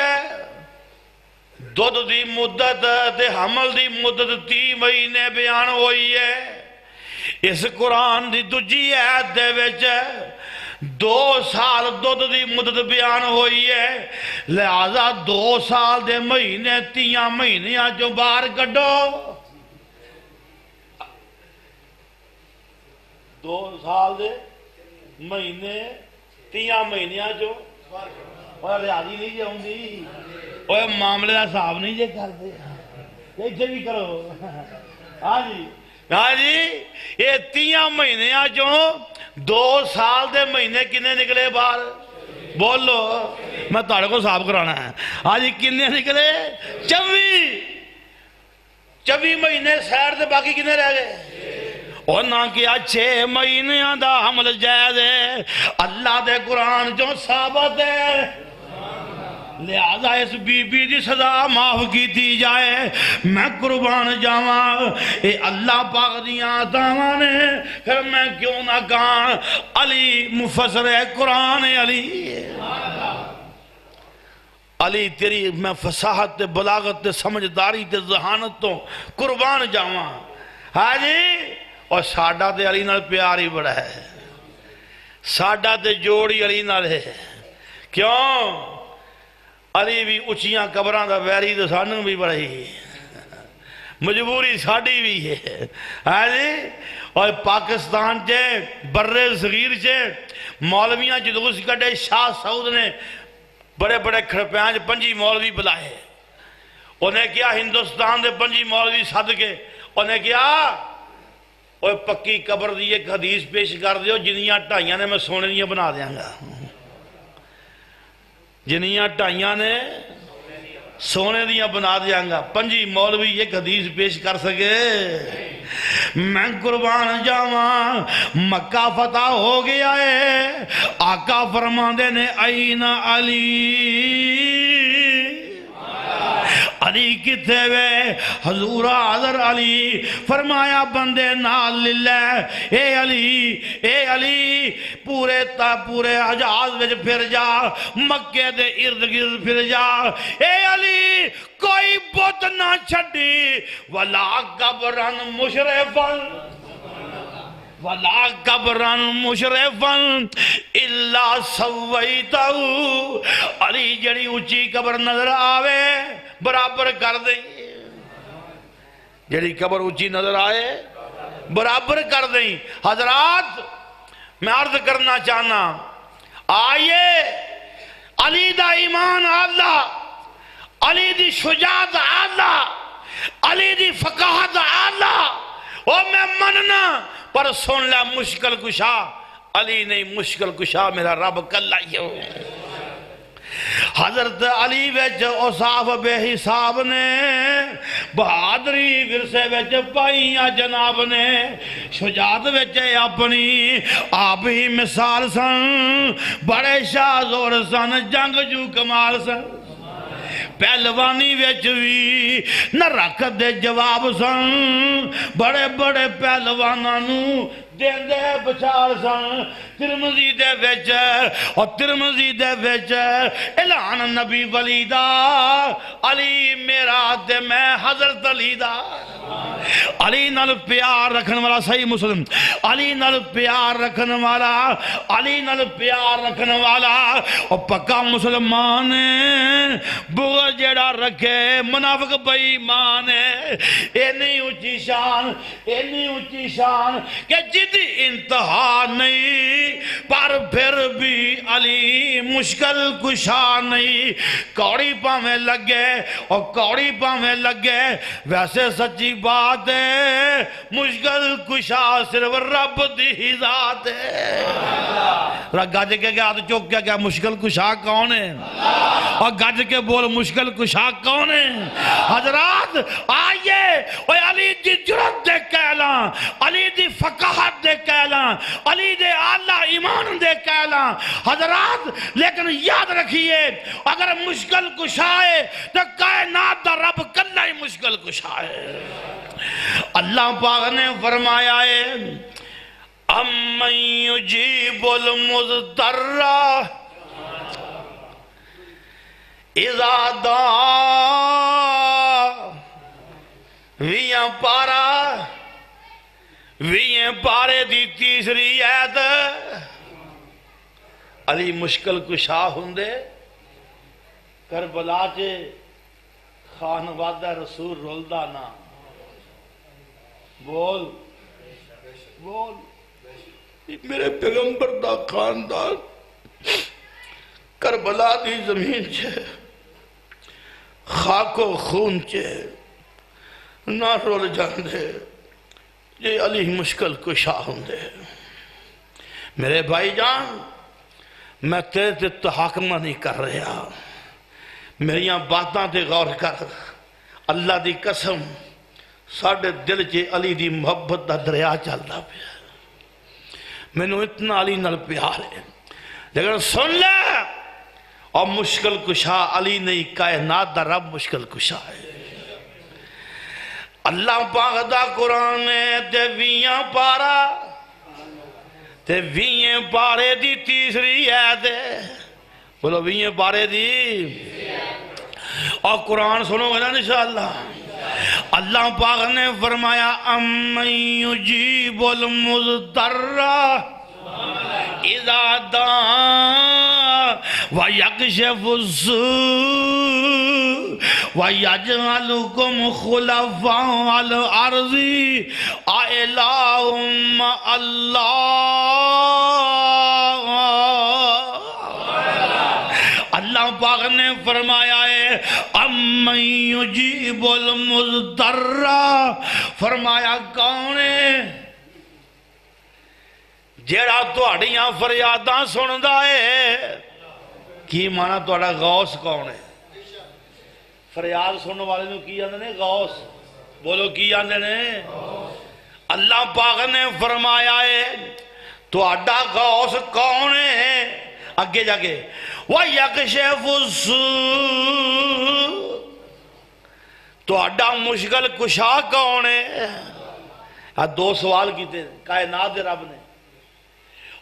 دودھ دی مدت تے حمل دی مدت 30 مہینے بیان ہوئی ہے۔ اس قرآن دی دوجی آیت دے وچ 2 سال دودھ دی مدت بیان ہوئی ہے، لہذا 2 سال دے مہینے 30 مہینیاں جو باہر کڈو۔ 2 سال دے مہینے 30 مہینیاں جو اور ریاضی نہیں جاؤں دی، اور معاملے کا حساب نہیں جے کر دے، ایسے بھی کرو۔ ہاں جی یہ 30 مہینیاں جو 2 سال دے مہینے کنے نکلے باہر؟ بولو، میں تاڑے کو حساب کرانا ہے۔ ہاں جی کنے نکلے؟ 24 مہینے سیڈ دے، باقی کنے رہ گئے؟ اور نہ کیا 6 مہینیاں دا حمل جائز ہے، اللہ دے قرآن جو ثابت ہے، لہذا اس بی بی دی سزا معاف کی تھی جائے۔ میں قربان جاواں اے اللہ پاک دیاں عطاواں نے، پھر میں کیوں نہ کہاں علی مفسر قرآن علی۔ علی تیری میں فصاحت بلاغت سمجھداری ذہانت تو قربان جاواں۔ ہاں جی اور ساڈا تے علی نال پیار ہی بڑا ہے، ساڈا تے جوڑ ہی علی نال ہے۔ کیوں؟ علی بھی اچھیاں قبراں دا ویری تے سانوں بھی بڑا ہی، مجبوری ساڑی بھی ہے ہاں جی۔ اور پاکستان چے برے صغیر چے مولویاں جلوس کٹے، شاہ سعود نے بڑے بڑے کھڑپیاں 5 مولوی بلائے، انہیں کیا ہندوستان دے 5 مولوی صد کے انہیں کیا اوہ پکی قبر دی ایک حدیث پیش کر دیو، جنیاں ٹائیاں نے میں سونے دیاں بنا دیاں گا، جنیاں ٹائیاں نے سونے دیاں بنا دیاں گا۔ 5 مولوی ایک حدیث پیش کر سکے؟ میں قربان جاواں مکہ فتح ہو گیا ہے، آقا فرماندے نے این علی، علی کتے وے؟ حضور حضر علی فرمایا بندے نال للہ، اے علی پورے حجاز وچ پھر جا، مکے دے ارد گرد پھر جا، اے علی کوئی بت نہ چھڑی، ولا قبرن مشرفن وَلَا قَبْرًا مُشْرِفًا إِلَّا سَوَّيْتَهُ، علی جڑی اونچی قبر نظر آوے برابر کر دیں، جڑی قبر اونچی نظر آئے برابر کر دیں۔ حضرات میں عرض کرنا چاہنا، آئیے علی دا ایمان آلہ، علی دی شجاعت آلہ، علی دی فقاہت آلہ، اور میں مننا پر سن لے مشکل کشا علی نہیں، مشکل کشا میرا رب کلا ہی ہو۔ حضرت علی ویچ اوصاف بے حساب نے، بہادری ورثے ویچ پائیاں جناب نے، شجاعت ویچ اپنی آپ ہی مثال سن، بڑے شاہ زور سن، جنگ جو کمال سن، پہلوانی ویچ بھی نہ رکھ دے جواب سن، بڑے بڑے پہلوانانو دین دے بچار سن۔ ترمذی دے ویچ اور ترمذی دے ویچ اعلان نبی ولی دا، علی میرا دے میں حضرت علی دا، علی نال پیار رکھن والا، صحیح مسلم، علی نال پیار رکھن والا، علی نال پیار رکھن والا اور پکا مسلمان بغض جڑا رکھے منافق بے ایمان ہے۔ اینی اونچی شان، اینی اونچی شان کہ جدی انتہا نہیں، پر پھر بھی علی مشکل کشا نہیں۔ کوڑی پاویں لگے اور کوڑی پاویں لگے، ویسے سچی بات ہے مشکل کشا صرف رب دی ذات ہے۔ گج کے ہاتھ چوک کیا مشکل کشا کون ہے؟ اور گج کے بول مشکل کشا کون ہے؟ حضرات آئیے اور علی دی جرت دے کہلاں، علی دی فقاہت دے کہلاں، علی دے اعلیٰ ایمان دے کہلاں۔ حضرات لیکن یاد رکھیے اگر مشکل کشا ہے تو کائنات دا رب کلا ہی مشکل کشا ہے۔ اللہ پاک نے فرمایا ہے اَمَّن يُجِيبُ الْمُضْطَرَّ اِذَا دَعَا، ویاں پارے دی تیسری عید، علی مشکل کشا ہوندے، کربلا چے خانوادہ رسول رولدہ نا، بول میرے پیغمبر دا خاندان کربلا دی زمین چے خاک و خون چے نہ رول جاندے، یہ علی مشکل کشا ہوندے۔ میرے بھائی جان میں تیرے تحاکمہ نہیں کر رہا، میریاں باتاں تے غور کر، اللہ دی قسم ساڑھے دل چے علی دی محبت دا دریا چلتا پیا، میں نے اتنا علی نال پیار ہے، لیکن سن لے اور مشکل کشا علی نہیں، کائنات دا رب مشکل کشا ہے۔ اللہ پاک دا قرآن ہے تے ویاں پارا تے ویاں پارے دی تیسری عید ہے، بولو ویاں پارے دی، اور قرآن سنو گے نا انشاءاللہ۔ اللہ پاک نے فرمایا امن یجیب المضطر اذا دعا ویکشف السوء وَيَجْعَلُكُمْ خُلَفَاءَ الْأَرْضِ أَإِلَٰهٌ مَّعَ اللَّهِ اللہ پاک نے فرمایا ہے اَمَّن يُجِيبُ الْمُضْطَرَّ فرمایا کون ہے جیڑا تہاڈیاں فریاداں سندا ہے کی مانا تہاڈا غوث کون ہے فریاد سننے والے نو کی آندے نے غوث بولو کی آندے نے اللہ پاک نے فرمایا ہے تہاڈا غوث کون ہے اگے جا کے وَيَكْشِفُ السُّوءَ تہاڈا مشکل کشا کون ہے دو سوال کیتے کائنات دے رب نے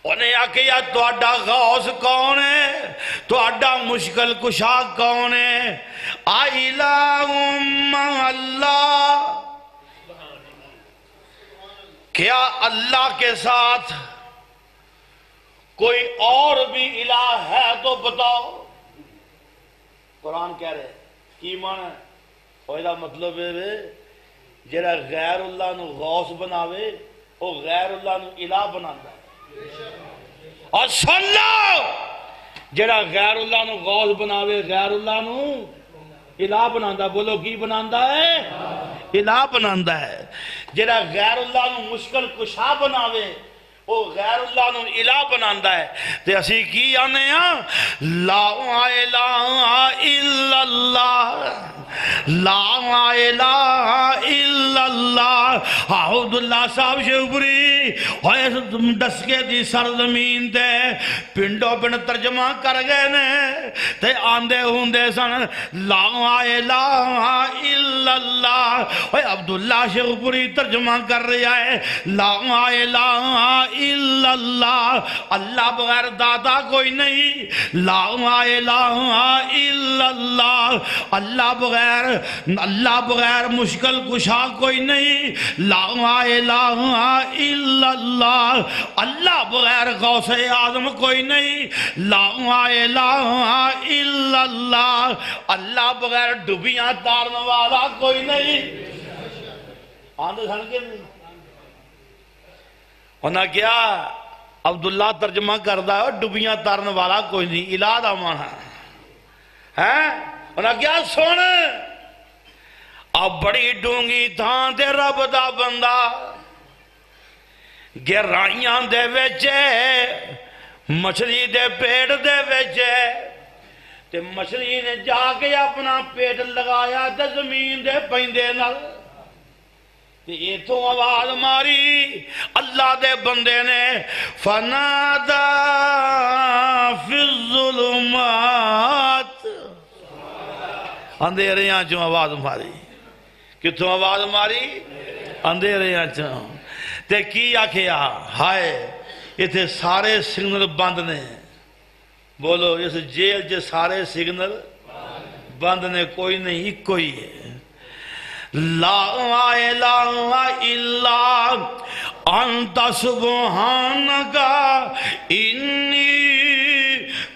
انہیں آکھیا تہاڈا غوث کون ہے تہاڈا مشکل کشا کون ہے الہ مع اللہ کیا اللہ کے ساتھ کوئی اور بھی الہ ہے تو بتاؤ قرآن کہہ رہے کی معنی ہے اوہ مطلب ہے جڑا غیر اللہ نو غوث بناوے وہ غیر اللہ نو الہ بناتا ہے اور سن لو جڑا غیر اللہ نو غوث بناوے غیر اللہ نو الہ بناندا بولو کی بناندا ہے الہ بناندا ہے جڑا غیر اللہ نو مشکل کشا بناوے وہ غیر اللہ نو الہ بناندا ہے تے اسی کی آنے ہاں لا الہ الا اللہ لا الہ الا اللہ عبد اللہ صاحب شیوپوری ہوئے ڈسکے دی سرزمین تے پنڈو پنڈ ترجمہ کر گئے نے تے آندے ہوندے سن لا الہ الا اللہ ہوئے عبداللہ شیوپوری ترجمہ کر رہا ہے لا الہ الا اللہ اللہ بغیر دادا کوئی نہیں لا الہ الا اللہ اللہ بغیر مشکل کشا کوئی نہیں لا الہ الا اللہ اللہ بغیر غوث اعظم کوئی نہیں لا الہ الا اللہ اللہ بغیر ڈبیاں تارنے والا کوئی نہیں آندھے سن کے نہیں انہاں کیا عبداللہ ترجمہ کردہ ہے ڈبیاں تارنے والا کوئی نہیں الہ دا مانا ہے انہاں کیا سن اب بڑی ڈونگی تھان دے رب دا بندہ گہرائیاں دے وچے مچھلی دے پیٹ دے وچے تے مچھلی نے جا کے اپنا پیٹ لگایا تے زمین دے پیندے نال تے یہ تو آواز ماری اللہ دے بندے نے فنادا فی الظلمات اندھیریاں چوں آواز ماری کتوں آواز ماری اندھیریاں چوں تے کی آکھیا ہائے یہ تے سارے سگنل بند نے بولو اس جیل جے سارے سگنل بند نے کوئی نہیں ایک کوئی ہے لا الہ الا انت سبحانک انی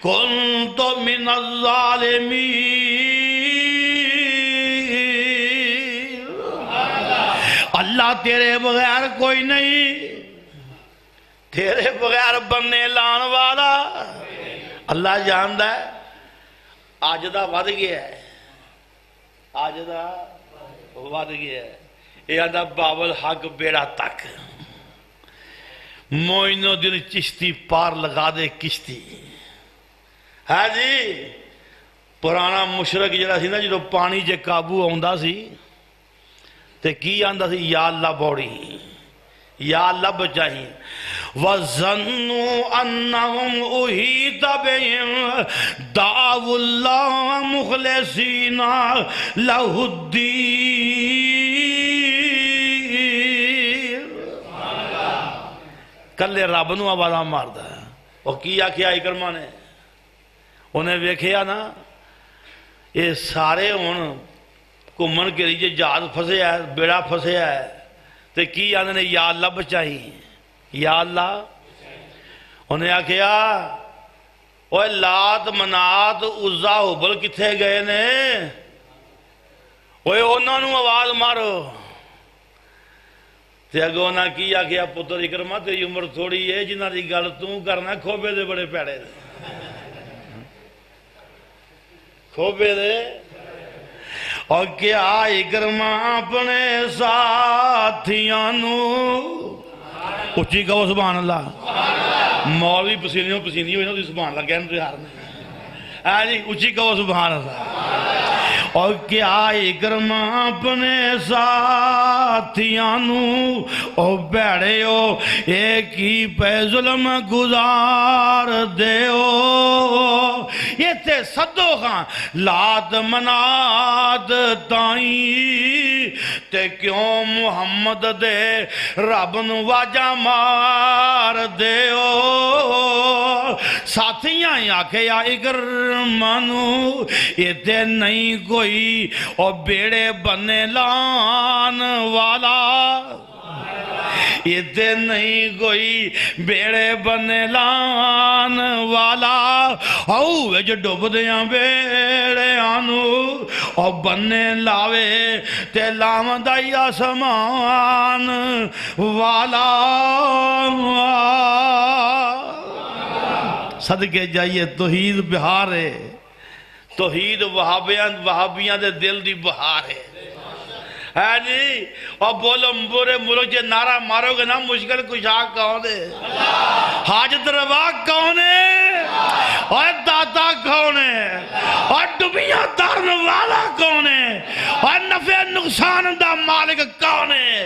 کنت من الظالمین اللہ تیرے بغیر کوئی نہیں تیرے بغیر بننے لان والا اللہ جاندہ ہے آج دا ود گیا ہے آج دا ود گیا ہے یہ آدھا بابل حق بیڑا تک موئنو دن چشتی پار لگا دے کشتی ہے جی پرانا مشرق جڑا سی نا جو پانی جے قابو آندا سی تے کی آندا سی یا اللہ بوڑی یا اللہ بچائی وَظَنُّوا أَنَّهُمْ أُحِيطَ بِهِمْ دَعَوُا اللَّهَ مُخْلِصِينَ لَهُ الدِّينَ کلے رب نو آوازاں ماردا ہے وہ کیا اکرما نے انہیں ویکھیا نا یہ سارے ہن گھومن کے لیے جہاز پھسیا ہے، بیڑا پھسیا ہے، تے کی آنے نے یا اللہ بچائی، یا اللہ۔ انہیں آکھیا اوہ لات منات عزا حبل کتھے گئے نے، اوہ انہوں نے آواز مارو۔ تے اگو نہ کی آکھیا پتر اکرمہ تیری عمر تھوڑی ہے، جنہ دی گل توں کرنا کھوبے دے بڑے پیڑے دے، کھوبے دے۔ اور کیا اکرمہ اپنے ساتھیاں نو، اچھی کہو سبحان اللہ، مولوی پسینیوں پسینی ہوئی نا دی سبحان اللہ کہنے تو یار نہیں، جی اچھی کہو سبحان اللہ۔ اور کیا اکرمہ اپنے ساتھیاں نو او بیڑے ہو ایک ہی پہ ظلم گزار دے ہو، یہ تے صدو خان لات منات تائیں تے کیوں محمد دے رب نو واجہ مار دے ہو۔ ساتھیاں آکھے یا اکرمہ نو یہ تے نہیں کوئی او بیڑے بنے لان والا، یہ تے نہیں کوئی بیڑے بنے لان والا، او ویج ڈوب دیاں بیڑے آنو او بنے لاوے تے لام دائی آسمان والا۔ صدقے جائیے توحید بہار ہے، توحید وہابیاں دے دل دی بہار ہے جی۔ اور بولو برے ملک جے نعرہ مارو گے نا مشکل کشا کون ہے، حاجت روا کون ہے، اور داتا کون ہے، اور ڈبیاں تارن والا کون ہے، اور نفع نقصان دا مالک کون ہے۔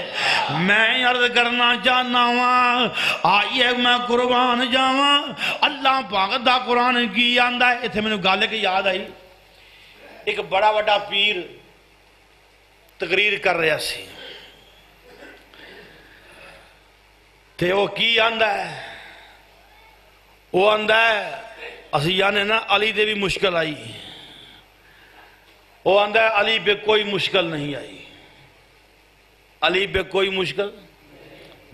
میں عرض کرنا چاہنا ہوں آئیے میں قربان جاواں، اللہ پاک دا قرآن کی آندہ ہے۔ اتھے میں نے گالے کی یاد آئی، ایک بڑا بڑا پیر تقریر کر رہا سی، تے وہ کی آندہ ہے، وہ آندہ ہے اسی یعنی نا علی دے بھی مشکل آئی، وہ آندہ ہے علی پہ کوئی مشکل نہیں آئی، علی پہ کوئی مشکل،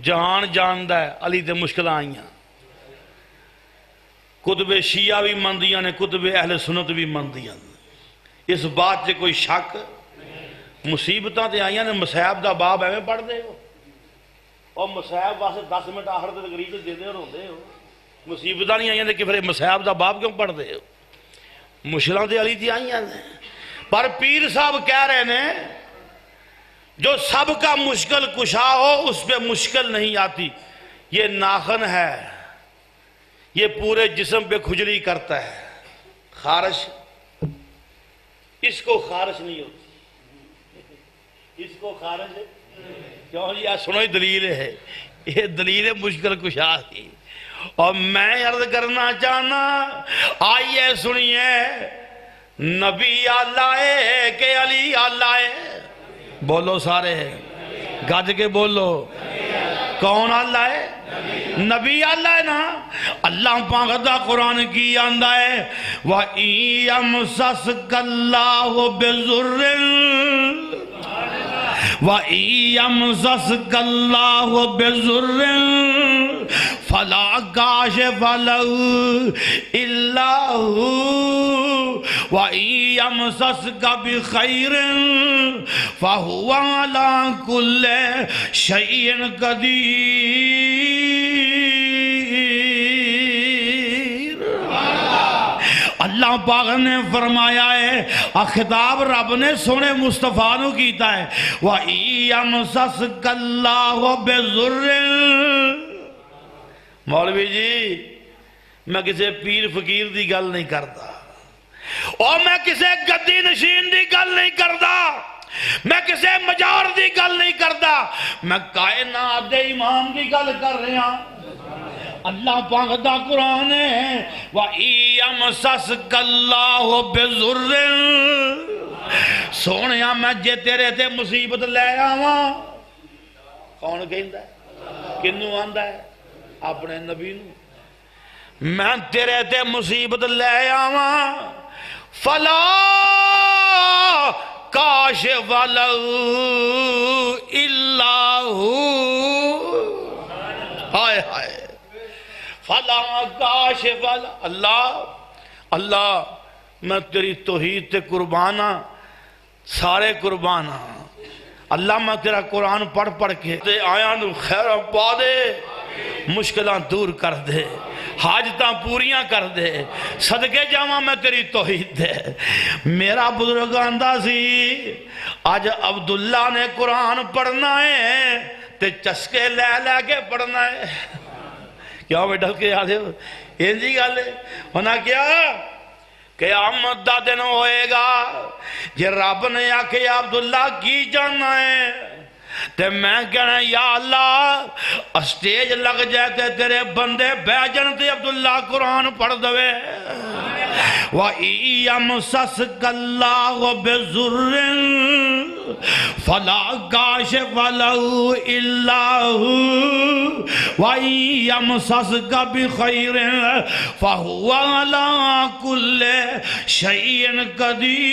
جہان جاندہ ہے علی دے مشکل آئیاں، کتب شیعہ بھی مندیاں نے، کتب اہل سنت بھی مندیاں نے، اس بات سے کوئی شک مصیبتاں تے آئیاں نے۔ مسائب دا باب ایویں پڑھ دے ہو، اور مسائب واسے 10 منٹ آخر دے تقریر دے دے اور ہوندے ہو، مصیبتاں نہیں آئیاں نے کہ پھر مسائب دا باب کیوں پڑھ دے ہو، مشکلاں تے علی تے آئیاں نے۔ پر پیر صاحب کہہ رہے ہیں جو سب کا مشکل کشا ہو اس پہ مشکل نہیں آتی، یہ ناخن ہے، یہ پورے جسم پہ کھجلی کرتا ہے، خارش اس کو خارش نہیں ہوتی، اس کو خارش کیوں جی سنو ہی دلیل ہے، یہ دلیل مشکل کشا تھی۔ اور میں عرض کرنا چاہنا آئیے سنیے، نبی اللہ ہے کہ علی اللہ ہے، بولو سارے گج کے بولو، کون اللہ ہے؟ نبی اللہ ہے نا۔ اللہ پاک دا قرآن کی آندہ ہے وَإِن يَمْسَسْكَ اللَّهُ بِضُرٍّ وَإِن يَمْسَسْكَ اللَّهُ بِضُرٍّ فَلَا كَاشِفَ لَهُ إِلَّا هُوَ وَإِن يَمْسَسْكَ بِخَيْرٍ فَهُوَ عَلَى كُلِّ شَيْءٍ قَدِيرٌ۔ اللہ پاک نے فرمایا ہے، خطاب رب نے سونے مصطفیٰ نو کیتا ہے وَإِن يَمْسَسْكَ اللَّهُ بِضُرٍّ۔ مولوی جی میں کسی پیر فقیر دی گل نہیں کرتا، اور میں کسی گدی نشین دی گل نہیں کرتا، میں کسی مجار دی گل نہیں کرتا، میں کائنات دے امام دی گل کر رہا۔ اللہ پاک دا قرآن ہے وَإِن يَمْسَسْكَ اللَّهُ بِضُرٍّ، سونیا میں جے تیرے تے مصیبت لے آواں، کون کہندا ہے؟ کنوں آندا ہے؟ اپنے نبی نو، میں تیرے تے مصیبت لے آواں فلا کاشف کاشف لہو الا ہو، ہائے ہائے، فلا کاشف اللہ اللہ میں تیری توحید تے قربان ہاں، سارے قربان ہاں اللہ، میں تیرا قرآن پڑھ پڑھ کے تے آیا نو خیر پا دے، مشکلات دور کر دے، حاجتاں پوریاں کر دے، صدقے جاواں میں تیری توحید دے۔ میرا بزرگ آندہ سی آج عبداللہ نے قرآن پڑھنا ہے تے چسکے لے لے کے پڑھنا ہے، کیا بیٹھل کے آدھے یہ جی گالے ہونا کیا؟ قیامت دا دن ہوئے گا جے رب نے آکھے عبداللہ کی جانا ہے تے میں کہنا یا اللہ اسٹیج لگ جائے تے تیرے بندے بے جن تے عبداللہ قرآن پڑھ دوے۔ وَإِن يَمْسَسْكَ اللَّهُ بِضُرٍّ فَلَا كَاشِفَ لَهُ إِلَّا هُوَ وَإِن يَمْسَسْكَ بِخَيْرٍ فَهُوَ عَلَى كُلِّ شَيْءٍ قَدِيرٌ۔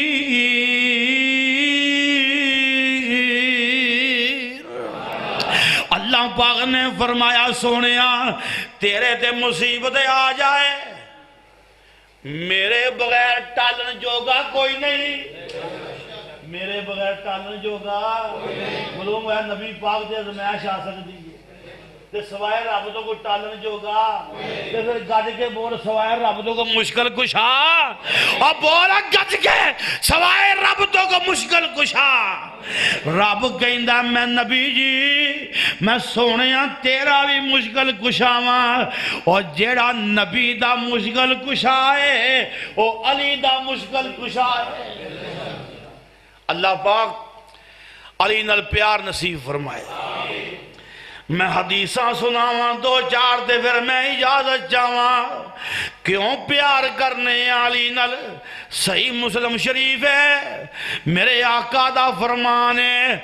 اللہ پاک نے فرمایا سونیا تیرے تے مصیبت آ جائے میرے بغیر ٹالن جوگا کوئی نہیں، میرے بغیر ٹالن جوگا معلوم ہے نبی پاک دے ازمائش آ سکتی ہے تے سوائے رب تو کو ٹالن جوگا تے پھر گج کے بول سوائے رب تو کو مشکل کشا، اور بولا گج کے سوائے رب تو کو مشکل کشا۔ رب کہندا میں نبی جی میں سونیا تیرا بھی مشکل کشاواں، اور جیڑا نبی دا مشکل کشا ہے وہ علی دا مشکل کشا ہے۔ اللہ پاک علی نال پیار نصیب فرمائے۔ میں حدیثاں سناواں دو چار دے پھر میں اجازت چاہواں، کیوں پیار کرنے علی نال؟ صحیح مسلم شریف ہے میرے آقا دا فرمان ہے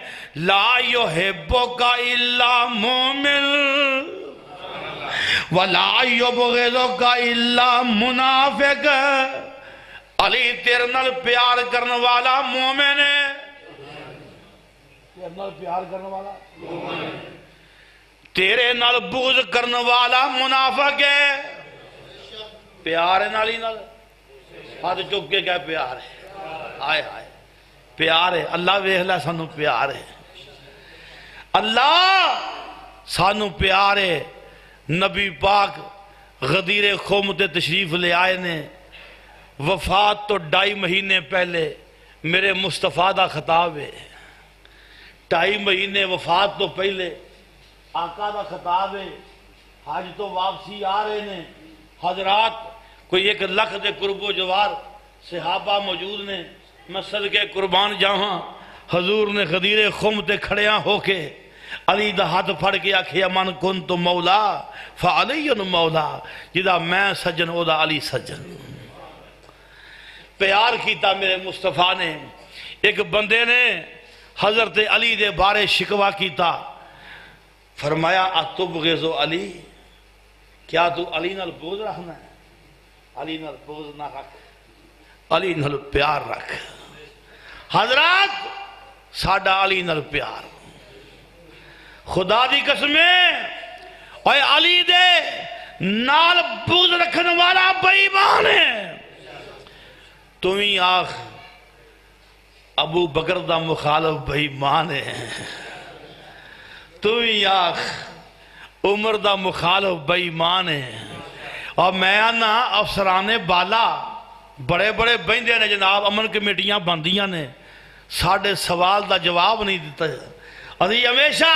لا یحبک الا مومن ولا یبغضک الا منافق۔ علی تیرے نال پیار کرنے والا مومن ہے، تیرے نال پیار کرنے والا تیرے نال بغض کرنے والا منافق ہے۔ پیار ہے نالی نال ہاتھ چک کے کیا پیار ہے، آئے آئے پیار ہے۔ اللہ ویکھ لے سانو پیار ہے، اللہ سانو پیار ہے۔ نبی پاک غدیر خم تے تشریف لے آئے نے، وفات تو 2.5 مہینے پہلے میرے مصطفیٰ دا خطاب ہے، 2.5 مہینے وفات تو پہلے آقا دا خطاب ہے۔ حج تو واپسی آ رہے نے حضرات، کوئی 1 لکھ دے قرب و جوار صحابہ موجود نے، میں صدقے قربان جاواں حضور نے غدیر خم تے کھڑیاں ہو کے علی دا ہاتھ پھڑ کے آکھیا من کنت مولا فعلی مولا، جدا میں سجن او دا علی سجن۔ پیار کیتا میرے مصطفیٰ نے۔ ایک بندے نے حضرت علی دے بارے شکوہ کیتا، فرمایا اتبغض علی، کیا تو علی نال بغض رکھنا ہے؟ علی نال بغض نہ رکھ، علی نال پیار رکھ۔ حضرات ساڈا علی نال پیار، خدا دی قسمیں اوے علی دے نال بغض رکھنے والا بے ایمان ہے۔ تو ہی آخ ابو بکر دا مخالف بے ایمان ہے، تو ہی آخ عمر دا مخالف بے ایمان ہے۔ اور میں آنا افسرانے بالا بڑے بڑے بہندے نے جناب، امن کمیٹیاں بندیاں نے، ساڑھے سوال دا جواب نہیں دیتا۔ ابھی ہمیشہ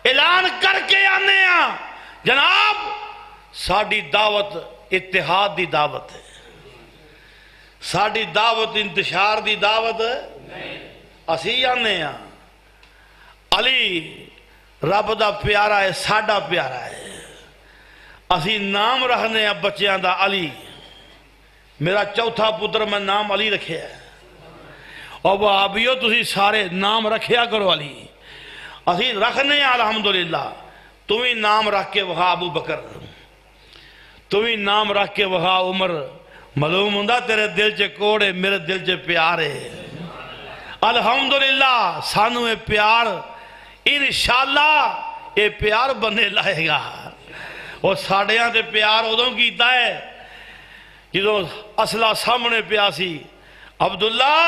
اعلان کر کے آنے ہیں جناب ساڑھی دعوت اتحاد دی دعوت ہے، ساڑھی دعوت انتشار دی دعوت اسی آنے ہیں۔ علی رب دا پیارا ہے، ساڑھا پیارا ہے۔ اسی نام رکھنے ہیں بچیاں دا علی، میرا چوتھا پتر میں نام علی رکھے ہے، اور وہ آبیو تسی سارے نام رکھیا کرو علی۔ اسی رکھنے ہیں الحمدللہ، تمہیں نام رکھ کے وہاں ابو بکر، تمہیں نام رکھ کے وہاں عمر، معلوم ہوندہ تیرے دل چے کوڑے میرے دل چے پیارے۔ الحمدللہ سانو اے پیار انشاءاللہ اے پیار بنے لائے گا. اور ساڑیاں تے پیار ادوں کیتا ہے جدوں اصلہ سامنے پیا سی. عبداللہ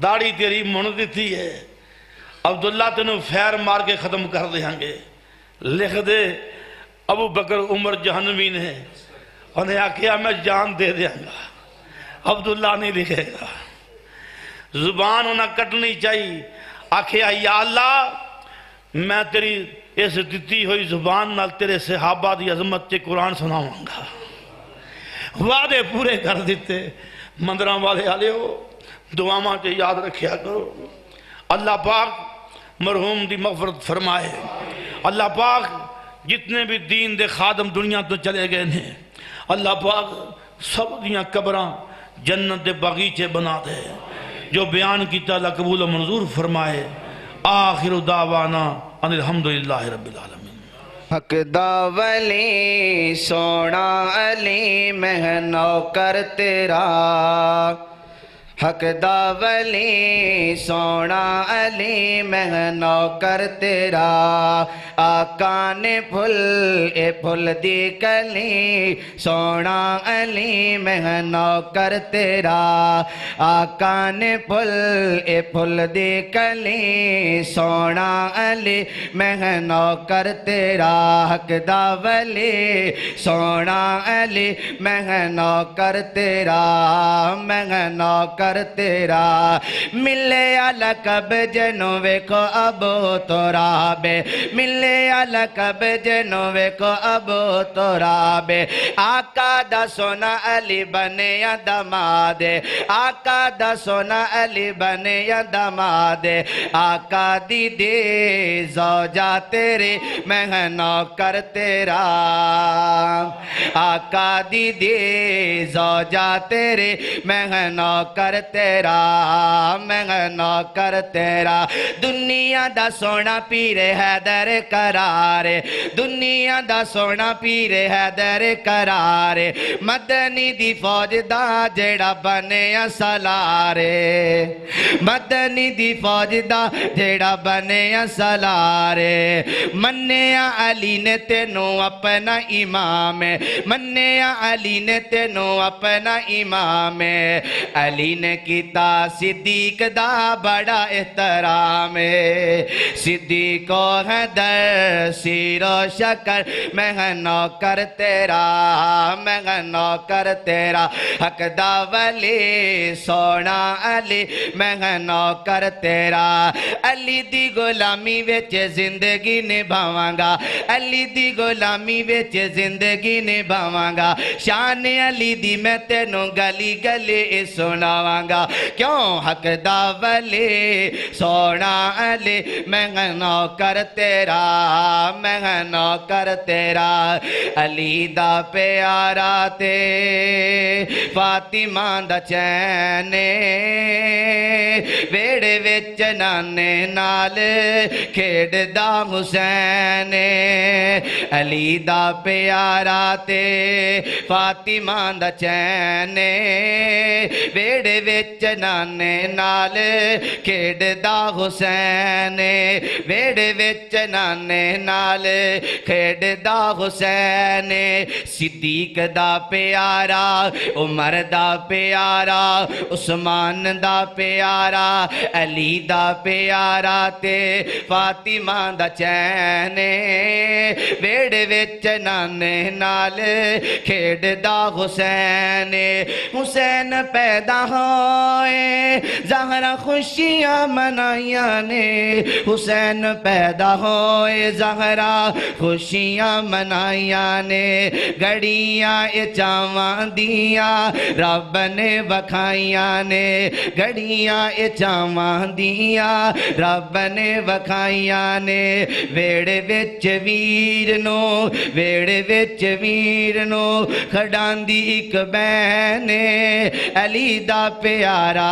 داڑھی تیری من دیتی ہے، عبداللہ تینوں فیر مار کے ختم کر دیاں گے. لکھ دے ابو بکر عمر جہنمی نے انہیں آکھیا میں جان دے دیاں گا. عبداللہ نہیں لکھے گا. زبان انہیں کٹنی چاہیے. آکھیا یا اللہ میں تیری اس دتی ہوئی زبان نال تیرے صحابہ دی عظمت تے قرآن سناؤں گا. وعدے پورے کر دیتے. مندران والے آلے ہو دعاواں تے یاد رکھیا کرو. اللہ پاک مرحوم دی مغفرت فرمائے. اللہ پاک جتنے بھی دین دے خادم دنیا تو چلے گئے ہیں اللہ پاک سب دیاں قبراں جنت دے باغیچے بنا دے. جو بیان کیتا اللہ قبول و منظور فرمائے. آخر دعوانا ان الحمدللہ رب العالمین. حق دا ولی سونا علی میں نوکر تیرا. حق دا ولی سونا علی میں نوکر تیرا. آقا نے پھل دی کلی سونا علی میں نوکر تیرا. آقا نے پھل دی کلی سونا علی میں نوکر تیرا. حق دا ولی سونا علی میں نوکر تیرا. میں نوکر تیرا. ملے لقب جنوں ویکھو ابو تراب. ملے لقب جنوں ویکھو ابو تراب. آقا دا سونا علی بنے یا دماد. آقا دا سونا علی بنے یا دماد. آقا دی دے زوجہ تیرے میں نوکر تیرا. آقا دی دے زوجہ تیرے میں نوکر تیرا. میں نوکر تیرا. دنیا دا سونا پیر حیدر قرار. دنیا دا سونا پیر حیدر قرار. مدنی دی فوج دا جیڑا بنے سالار. مدنی دی فوج دا جیڑا بنے سالار. منیا علی نے تینوں اپنا امام. منیا علی نے تینوں اپنا امام. علی نے کیتا صدیق دا بڑا احترام. صدیق و حیدر سیر و شکر میں نوکر تیرا. میں نوکر تیرا. حق دا ولی سونا علی میں نوکر تیرا. علی دی غلامی وچ زندگی نبھاواں گا. علی دی غلامی وچ زندگی نبھاواں گا. شان علی دی میں تینوں گلی گلی سناواں گا. کیوں حق دا ولی سونا علی میں نوکر تیرا. میں نوکر تیرا. علی دا پیارا تے فاطمہ دا چین. ویڑے وچ نانے نال کھیڑ دا حسین. علی دا پیارا تے فاطمہ دا چین. ویڑے وچ نانے نال کھیڑ دا حسین. ویڑے وچ نانے نال کھیڑ دا حسین. صدیق دا پیارا عمر دا پیارا عثمان دا پیارا علی دا پیارا تے فاطمہ دا چین. ویڑے وچ نانے نال کھیڑ دا حسین. حسین پیدا ہوئے زہرا خوشیاں منائیاں نے. حسین پیدا ہوئے زہرا خوشیاں منائیاں نے. گھڑیاں اچاواں دیاں رب نے وکھائیاں نے. گھڑیاں اچاواں دیاں رب نے وکھائیاں نے. ویڑے وچ ویر نو ویڑے وچ ویر نو کھڑاندی ایک بہن. علی دا پیارا